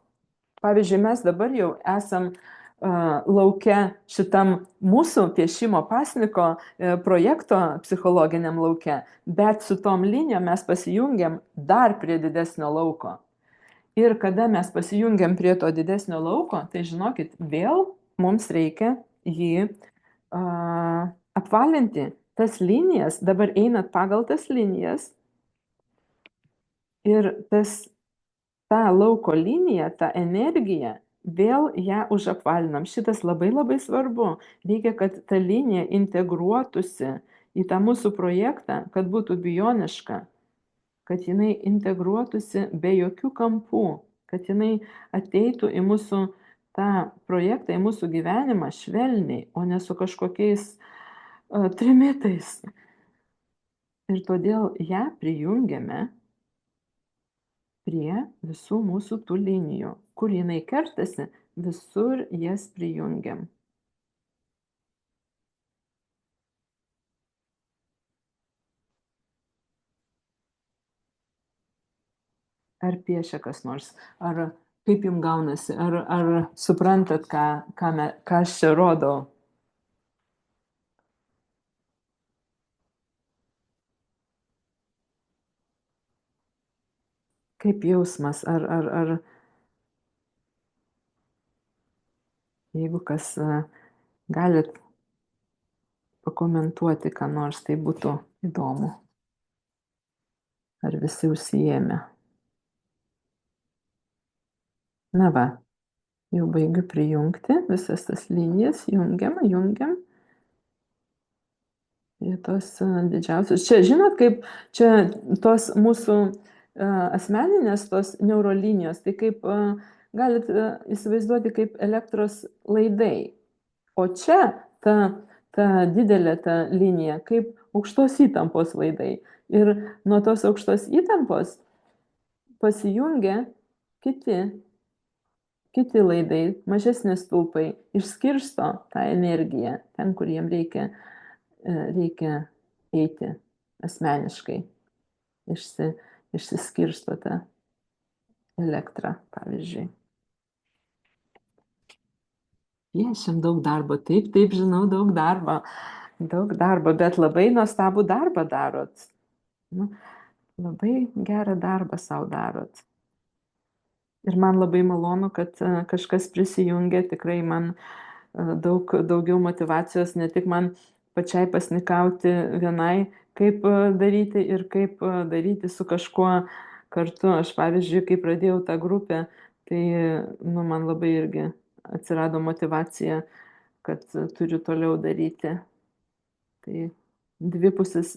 A: Pavyzdžiui, mes dabar jau esam lauke šitam mūsų piešimo pasniko projekto psichologiniam lauke, bet su tom linijom mes pasijungiam dar prie didesnio lauko. Ir kada mes pasijungiam prie to didesnio lauko, tai žinokit, vėl mums reikia jį apvalinti. Tas linijas, dabar einat pagal tas linijas ir tą lauko liniją, tą energiją, vėl ją užapvalinam. Šitas labai labai svarbu. Reikia, kad ta linija integruotųsi į tą mūsų projektą, kad būtų bioniška, kad jinai integruotųsi be jokių kampų, kad jinai ateitų į mūsų tą projektą, į mūsų gyvenimą švelniai, o ne su kažkokiais trimitais. Ir todėl ją prijungiame prie visų mūsų tų linijų. Kur jinai kertasi, visur jas prijungiam. Ar piešia kas nors, ar kaip jums gaunasi, ar suprantat, ką aš čia rodau? Kaip jausmas, ar jeigu kas galit pakomentuoti, ką nors, tai būtų įdomu. Ar visi užsiėmę? Na va, jau baigiu prijungti visas tas linijas, jungiam. Ir tos didžiausios. Čia, žinot, kaip čia tos mūsų asmeninės, tos neurolinijos, tai kaip galit įsivaizduoti kaip elektros laidai. O čia ta didelė ta linija kaip aukštos įtampos laidai. Ir nuo tos aukštos įtampos pasijungia kiti laidai, mažesni stulpai, išskirsto tą energiją ten, kur jiem reikia eiti asmeniškai, išsiskirstote elektrą, pavyzdžiui. Piešiam daug darbo, taip, žinau, daug darbo, bet labai nuostabų darbą darot. Nu, labai gerą darbą savo darot. Ir man labai malonu, kad kažkas prisijungia, tikrai man daugiau motyvacijos, ne tik man pačiai pasnikauti vienai, kaip daryti ir kaip daryti su kažkuo kartu. Aš, pavyzdžiui, kai pradėjau tą grupę, tai man labai irgi atsirado motyvacija, kad turiu toliau daryti. Tai dvipusis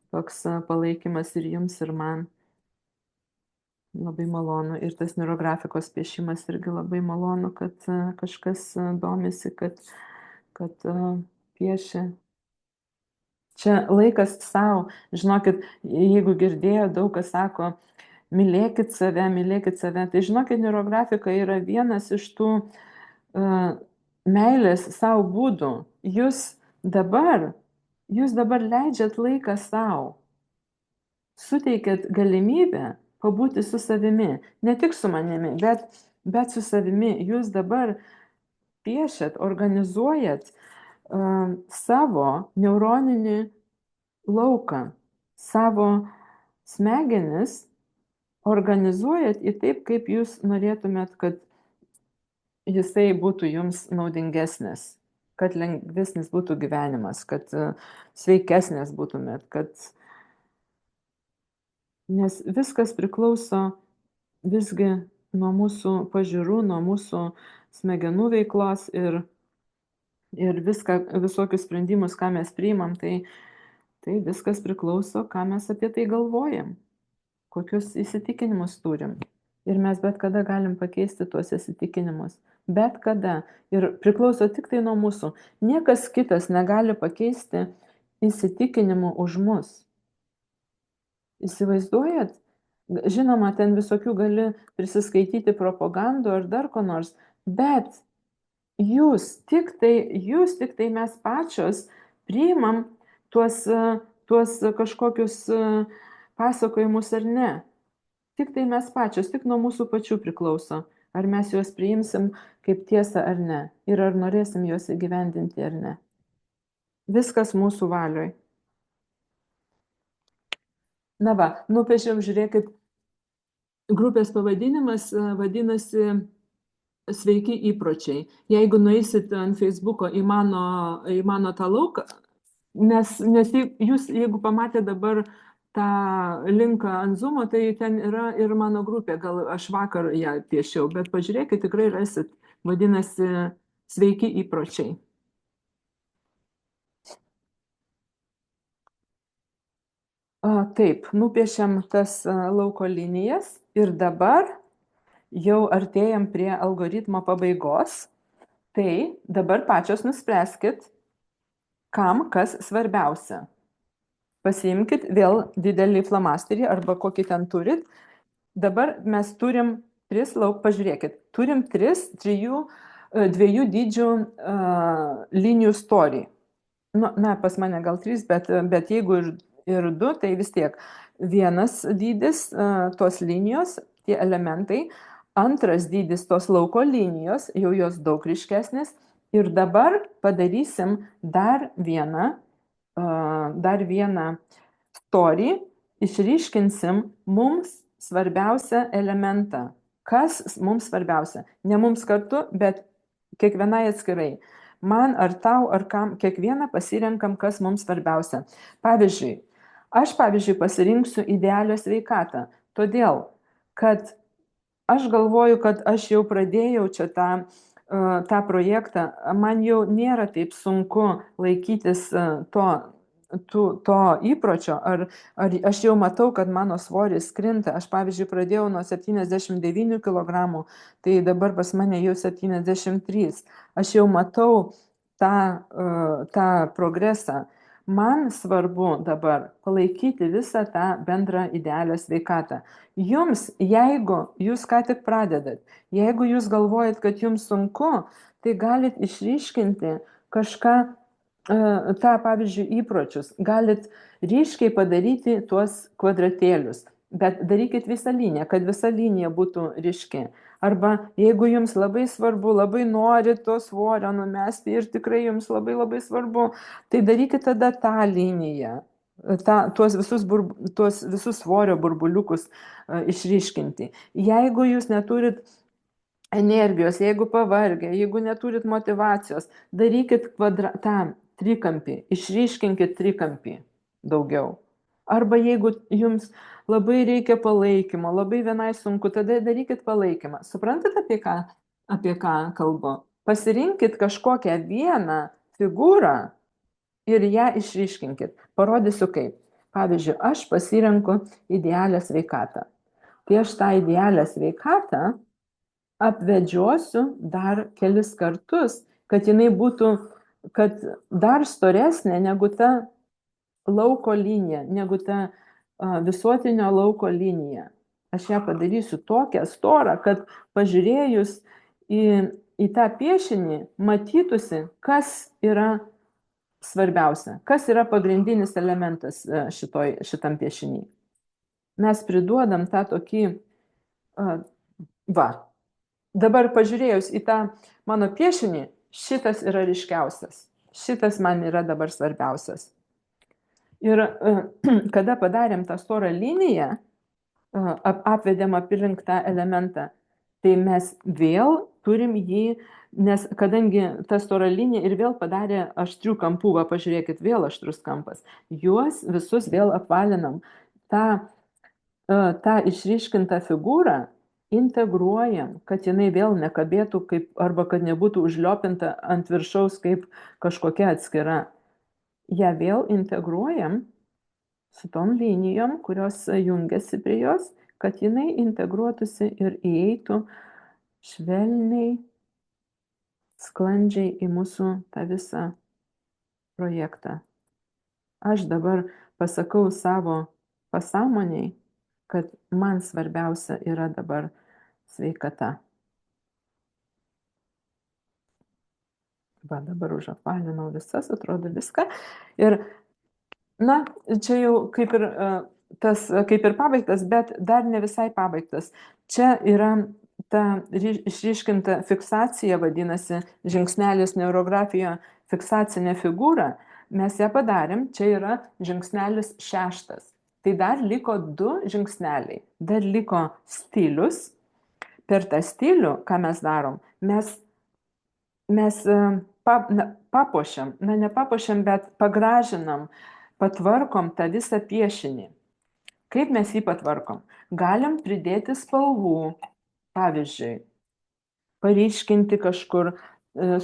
A: toks palaikymas ir jums, ir man. Labai malonu. Ir tas neurografikos piešimas irgi labai malonu, kad kažkas domisi, kad piešia. Čia laikas savo. Žinokit, jeigu girdėjo, daug kas sako, mylėkit save. Tai žinokit, neurografika yra vienas iš tų meilės savo būdų. Jūs dabar leidžiat laiką savo. Suteikėt galimybę pabūti su savimi. Ne tik su manimi, bet su savimi. Jūs dabar piešiat, organizuojat savo neuroninį lauką, savo smegenis organizuojat į taip, kaip jūs norėtumėt, kad jisai būtų jums naudingesnis, kad lengvesnis būtų gyvenimas, kad sveikesnės būtumėt, nes viskas priklauso visgi nuo mūsų pažiūrų, nuo mūsų smegenų veiklos ir visokius sprendimus, ką mes priimam, tai viskas priklauso, ką mes apie tai galvojam, kokius įsitikinimus turim. Ir mes bet kada galim pakeisti tuos įsitikinimus. Bet kada. Ir priklauso tik tai nuo mūsų. Niekas kitas negali pakeisti įsitikinimų už mus. Įsivaizduojat? Žinoma, ten visokių gali prisiskaityti propagandų ar dar ko nors, bet jūs tik tai mes pačios priimam tuos kažkokius pasakojimus ar ne. Tik tai mes pačios, tik nuo mūsų pačių priklauso, ar mes juos priimsim kaip tiesą ar ne, ir ar norėsim juos įgyvendinti ar ne. Viskas mūsų valioj. Na va, nupiešiau, žiūrėkit, grupės pavadinimas vadinasi Sveiki įpročiai. Jeigu nueisit ant Facebooko į mano tą lauką, nes jūs, jeigu pamatė dabar tą linką ant Zoomo, tai ten yra ir mano grupė, gal aš vakar ją piešiau, bet pažiūrėkit, tikrai rasit, vadinasi Sveiki įpročiai. Taip, nupiešiam tas lauko linijas ir dabar jau artėjam prie algoritmo pabaigos, tai dabar pačios nuspręskit, kam kas svarbiausia. Pasiimkit vėl didelį flamasterį arba kokį ten turit. Dabar mes turim pažiūrėkit, turim dviejų dydžių linijų storį. Na, pas mane gal 3, bet jeigu ir 2, tai vis tiek vienas dydis tos linijos, tie elementai, antras dydis tos lauko linijos, jau jos daug ryškesnės. Ir dabar padarysim dar vieną storį, išryškinsim mums svarbiausią elementą. Kas mums svarbiausia? Ne mums kartu, bet kiekvienai atskirai. Man ar tau, ar kam, kiekvieną pasirenkam, kas mums svarbiausia. Pavyzdžiui, aš pasirinksiu idealią sveikatą, todėl, kad aš galvoju, kad aš jau pradėjau čia tą projektą, man jau nėra taip sunku laikytis to įpročio, ar aš jau matau, kad mano svoris krinta. Aš, pavyzdžiui, pradėjau nuo 79 kg, tai dabar pas mane jau 73. Aš jau matau tą progresą. Man svarbu dabar palaikyti visą tą bendrą idealią sveikatą. Jums, jeigu jūs ką tik pradedat, jeigu jūs galvojat, kad jums sunku, tai galit išryškinti kažką tą, pavyzdžiui, įpročius. Galit ryškiai padaryti tuos kvadratėlius, bet darykit visą liniją, kad visa linija būtų ryški. Arba jeigu jums labai svarbu, labai norit to svorio numesti ir tikrai jums labai labai svarbu, tai darykit tada tą liniją. Tuos visus svorio burbuliukus išryškinti. Jeigu jūs neturit energijos, jeigu pavargę, jeigu neturit motyvacijos, darykit tą trikampį, išryškinkit trikampį daugiau. Arba jeigu jums labai reikia palaikymo, labai vienai sunku, tada darykit palaikymą. Suprantat, apie ką kalbu? Pasirinkit kažkokią vieną figūrą ir ją išryškinkit. Parodysiu kaip. Pavyzdžiui, aš pasirenku idealią sveikatą. Tai aš tą idealią sveikatą apvedžiosiu dar kelis kartus, kad jinai būtų, kad dar storesnė negu ta lauko linija, negu ta visuotinio lauko linija. Aš ją padarysiu tokią storą, kad pažiūrėjus į tą piešinį matytųsi, kas yra svarbiausia, kas yra pagrindinis elementas šitam piešinį. Mes priduodam tą tokį, va, dabar pažiūrėjus į tą mano piešinį, šitas yra ryškiausias, šitas man yra dabar svarbiausias. Ir kada padarėm tą storą liniją, apvedėm aplink tą elementą, tai mes vėl turim jį, nes kadangi ta stora linija ir vėl padarė aštrių kampų, va pažiūrėkit, vėl aštrus kampas, juos visus vėl apvalinam. tą išryškintą figūrą integruojam, kad jinai vėl nekabėtų kaip, arba kad nebūtų užliopinta ant viršaus kaip kažkokia atskira. Ja vėl integruojam su tom linijom, kurios jungiasi prie jos, kad jinai integruotųsi ir įeitų švelniai, sklandžiai į mūsų tą visą projektą. Aš dabar pasakau savo pasąmoniai, kad man svarbiausia yra dabar sveikata. Va, dabar užapvalinau visas, atrodo viską. Ir, na, čia jau kaip ir pabaigtas, bet dar ne visai pabaigtas. Čia yra ta išryškinta fiksacija, vadinasi, žingsnelis neurografijoje fiksacinė figūra. Mes ją padarėm, čia yra žingsnelis 6. Tai dar liko 2 žingsneliai. Dar liko stilius. Per tą stilių, ką mes darom, mes papuošiam, ne papuošiam, bet pagražinam, patvarkom tą visą piešinį. Kaip mes jį patvarkom? Galim pridėti spalvų, pavyzdžiui, paryškinti kažkur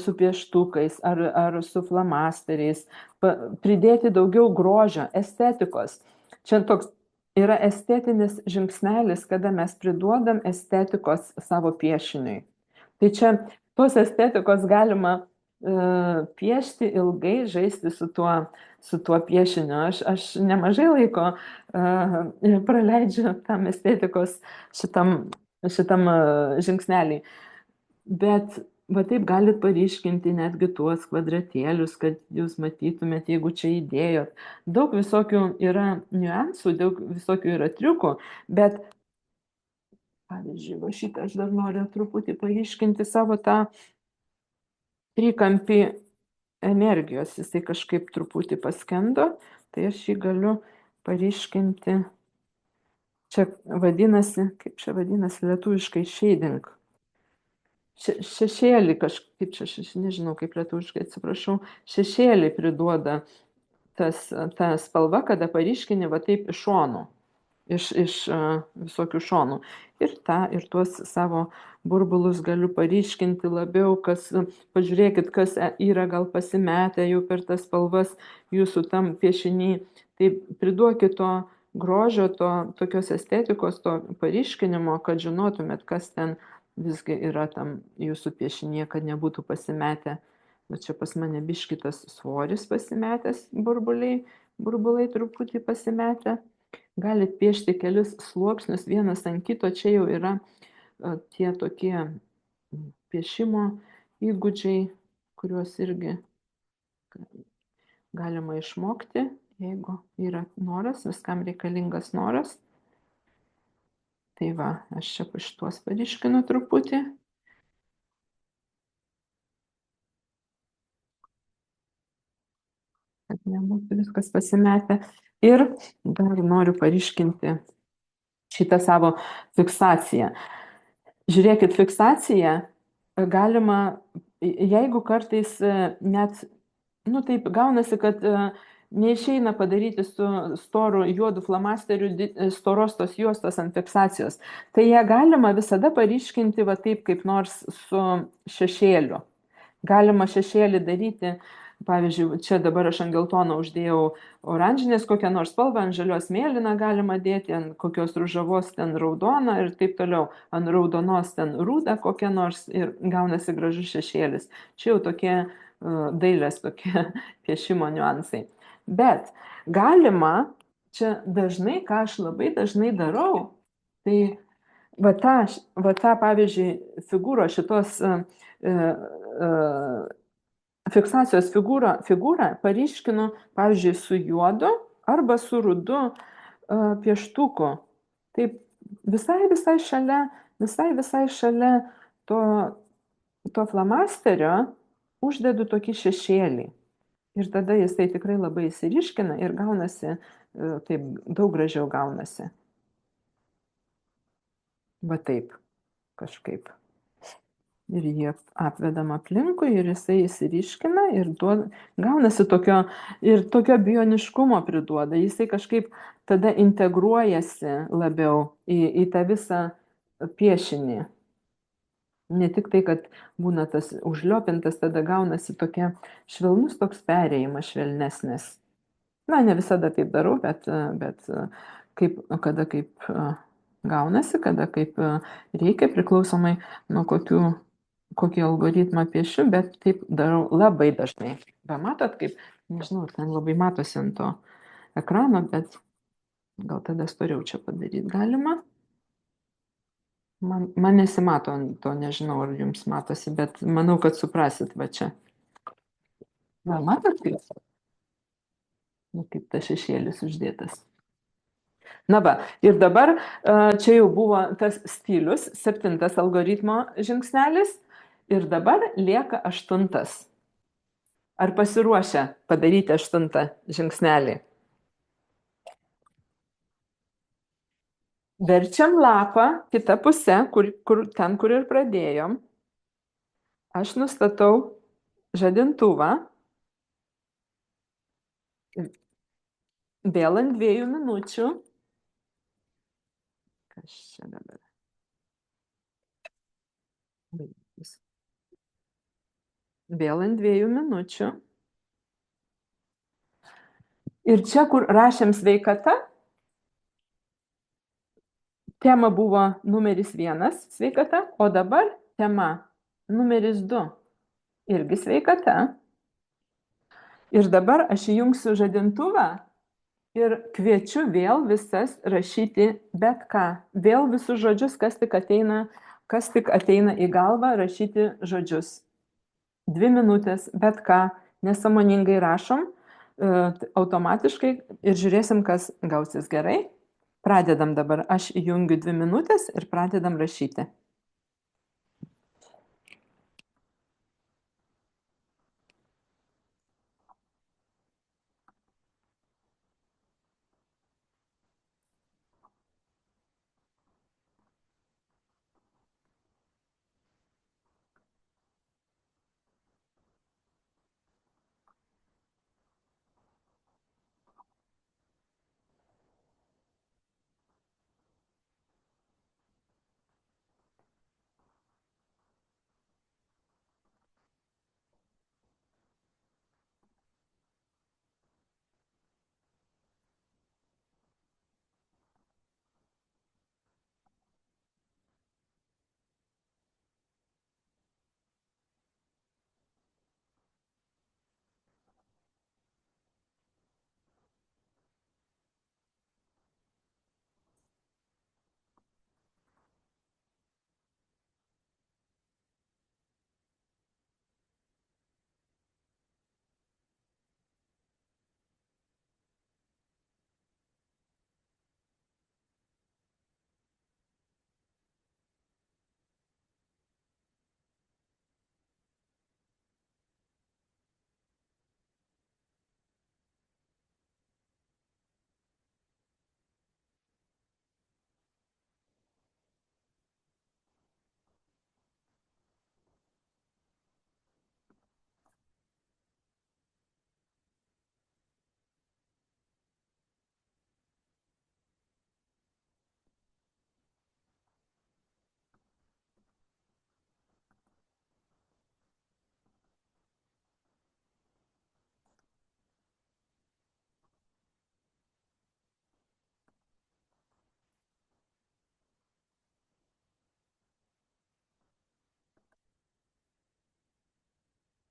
A: su pieštukais ar su flamasteriais, pridėti daugiau grožio, estetikos. Čia toks yra estetinis žingsnelis, kada mes priduodam estetikos savo piešiniui. Tai čia tos estetikos galima piešti ilgai, žaisti su tuo piešiniu. Aš nemažai laiko praleidžiu tam estetikos šitam žingsnelį. Bet va taip galit paryškinti netgi tuos kvadratėlius, kad jūs matytumėt, jeigu čia įdėjot. Daug visokių yra niuansų, daug visokių yra triukų, bet, pavyzdžiui, va šitą aš dar noriu truputį paryškinti savo tą trikampį energijos. Jisai kažkaip truputį paskendo, tai aš jį galiu paryškinti. Čia vadinasi, kaip čia vadinasi lietuviškai, shading. Šešėlį kažkaip čia, nežinau kaip lietuviškai, atsiprašau, šešėlį priduoda ta spalva, kada paryškini va taip iš šonų, iš visokių šonų. Ir tuos savo burbulus galiu paryškinti labiau, pažiūrėkit, kas yra gal pasimetę jau per tas spalvas jūsų tam piešinį. Tai priduokit to grožio, tokios estetikos, to paryškinimo, kad žinotumėt, kas ten visgi yra tam jūsų piešinėje, kad nebūtų pasimetę. Va čia pas mane biški tas svoris pasimetęs, burbulai truputį pasimetę. Galit piešti kelis sluoksnius vienas ant kito, čia jau yra tie tokie piešimo įgūdžiai, kuriuos irgi galima išmokti, jeigu yra noras, viskam reikalingas noras. Tai va, aš čia šituos paryškinu truputį. Kad nebūtų viskas pasimetę. Ir dar noriu paryškinti šitą savo fiksaciją. Žiūrėkit, fiksaciją galima, jeigu kartais net, nu taip gaunasi, kad neišeina padaryti su storu juodu flamasteriu storos tos juostos ant fiksacijos, tai ją galima visada paryškinti va taip kaip nors su šešėliu. Galima šešėlį daryti, pavyzdžiui, čia dabar aš ant geltono uždėjau oranžinės kokią nors spalvą, ant žalios mėlyną galima dėti, ant kokios ružavos ten raudoną ir taip toliau, ant raudonos ten rūdą kokią nors ir gaunasi gražus šešėlis. Čia jau tokie dailės tokie piešimo niuansai. Bet galima, čia dažnai, ką aš labai dažnai darau, tai va tą pavyzdžiui, figūro šitos fiksacijos figūrą paryškinu, pavyzdžiui, su juodu arba su rudu pieštuku. Taip visai šalia to flamasterio uždedu tokį šešėlį. Ir tada jisai tikrai labai įsiriškina ir gaunasi, taip daug gražiau gaunasi. Va taip, kažkaip. Ir jie apvedam aplinkui ir jisai įsiriškina ir gaunasi tokio bioniškumo priduoda. Jisai kažkaip tada integruojasi labiau į tą visą piešinį. Ne tik tai, kad būna tas užliopintas, tada gaunasi tokia švelnus toks perėjimas, švelnesnis. Na, ne visada taip darau, bet kada kaip gaunasi, kada kaip reikia, priklausomai nuo kokį algoritmą piešiu, bet taip darau labai dažnai. Va, matot, kaip, nežinau, ten labai matosi ant to ekrano, bet gal tada storiau čia padaryti galima. Man nesimato ant to, nežinau, ar jums matosi, bet manau, kad suprasit va čia. Va, matot, kaip tas šešėlis uždėtas. Na va, ir dabar čia jau buvo tas stilius, 7 algoritmo žingsnelis ir dabar lieka 8. Ar pasiruošę padaryti 8 žingsnelį? Verčiam lapą kitą pusę, ten, kur ir pradėjom. Aš nustatau žadintuvą. Vėl ant 2 minučių. Kas čia dabar? Vėl ant 2 minučių. Ir čia, kur rašėm sveikata, tema buvo numeris 1 sveikata, o dabar tema numeris 2 irgi sveikata. Ir dabar aš įjungsiu žadintuvą ir kviečiu vėl visas rašyti bet ką. Vėl visus žodžius, kas tik ateina į galvą, rašyti žodžius. 2 minutės, bet ką, nesąmoningai rašom, automatiškai ir žiūrėsim, kas gausis gerai. Pradedam dabar. Aš įjungiu 2 minutės ir pradedam rašyti.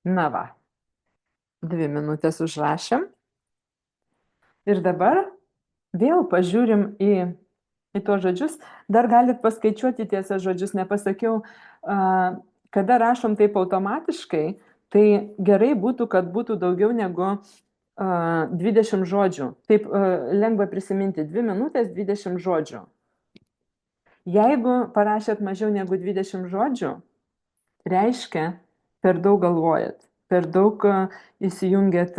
A: Na va, 2 minutės užrašėm. Ir dabar vėl pažiūrim į tuos žodžius. Dar galit paskaičiuoti tiesą žodžius, nepasakiau, kada rašom taip automatiškai, tai gerai būtų, kad būtų daugiau negu 20 žodžių. Taip lengva prisiminti, 2 minutės 20 žodžių. Jeigu parašėt mažiau negu 20 žodžių, reiškia, per daug galvojat, per daug įsijungiat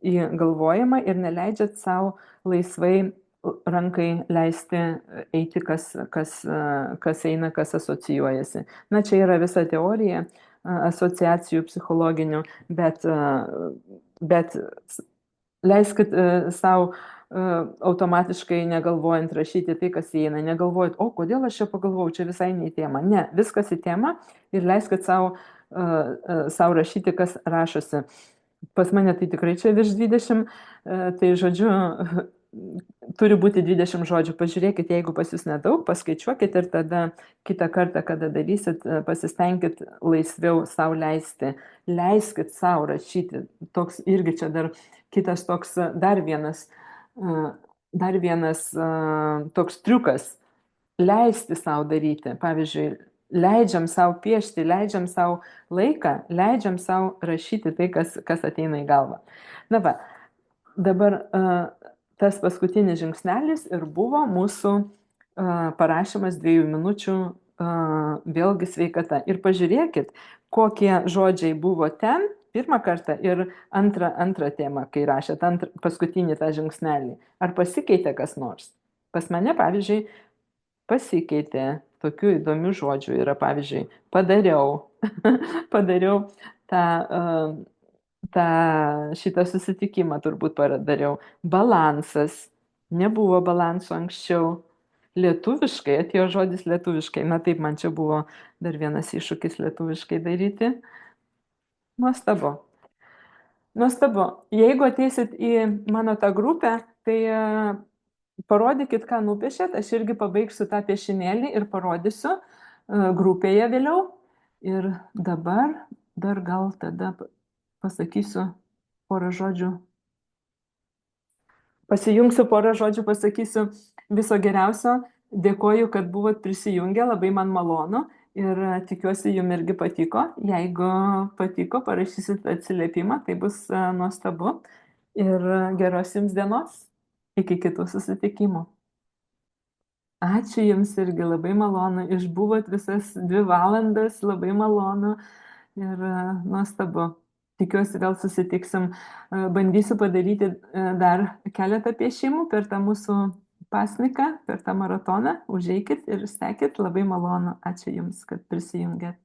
A: į galvojimą ir neleidžiat savo laisvai rankai leisti eiti, kas eina, kas asocijuojasi. Na, čia yra visa teorija asociacijų psichologinių, bet leiskit savo automatiškai negalvojant rašyti tai, kas įeina. Negalvojant, o kodėl aš čia pagalvojau, čia visai ne į temą. Ne, viskas į temą ir leiskit savo rašyti, kas rašosi. Pas mane tai tikrai čia virš 20, tai žodžiu, turi būti 20 žodžių. Pažiūrėkit, jeigu pas jūs nedaug, paskaičiuokit ir tada kitą kartą, kada darysit, pasistengkit laisviau savo leisti. Leiskit savo rašyti. Toks irgi čia dar kitas toks, dar vienas toks triukas. Leisti savo daryti. Pavyzdžiui, leidžiam savo piešti, leidžiam savo laiką, leidžiam savo rašyti tai, kas ateina į galvą. Na va, dabar tas paskutinis žingsnelis ir buvo mūsų parašymas 2 minučių vėlgi sveikata. Ir pažiūrėkit, kokie žodžiai buvo ten pirmą kartą ir antrą temą, kai rašėt paskutinį tą žingsnelį. Ar pasikeitė kas nors? Pas mane, pavyzdžiui, pasikeitė. Tokių įdomių žodžių yra, pavyzdžiui, padariau, padariau šitą susitikimą, turbūt padariau. Balansas, nebuvo balanso anksčiau. Lietuviškai, atėjo žodis lietuviškai. Na taip, man čia buvo dar vienas iššūkis lietuviškai daryti. Nuostabu. Nuostabu. Jeigu ateisit į mano tą grupę, tai parodykit, ką nupiešėt. Aš irgi pabaigsiu tą piešinėlį ir parodysiu grupėje vėliau. Ir dabar dar gal tada pasakysiu porą žodžių. Pasijungsiu porą žodžių, pasakysiu viso geriausio. Dėkoju, kad buvot prisijungę, labai man malonu ir tikiuosi, jums irgi patiko. Jeigu patiko, parašysit atsiliepimą, tai bus nuostabu. Ir geros jums dienos. Iki kitų susitikimų. Ačiū jums irgi, labai malonu. Išbuvot visas 2 valandas, labai malonu ir nuostabu. Tikiuosi vėl susitiksim. Bandysiu padaryti dar keletą piešimų per tą mūsų pasniką, per tą maratoną. Užeikit ir sekit, labai malonu. Ačiū jums, kad prisijungėt.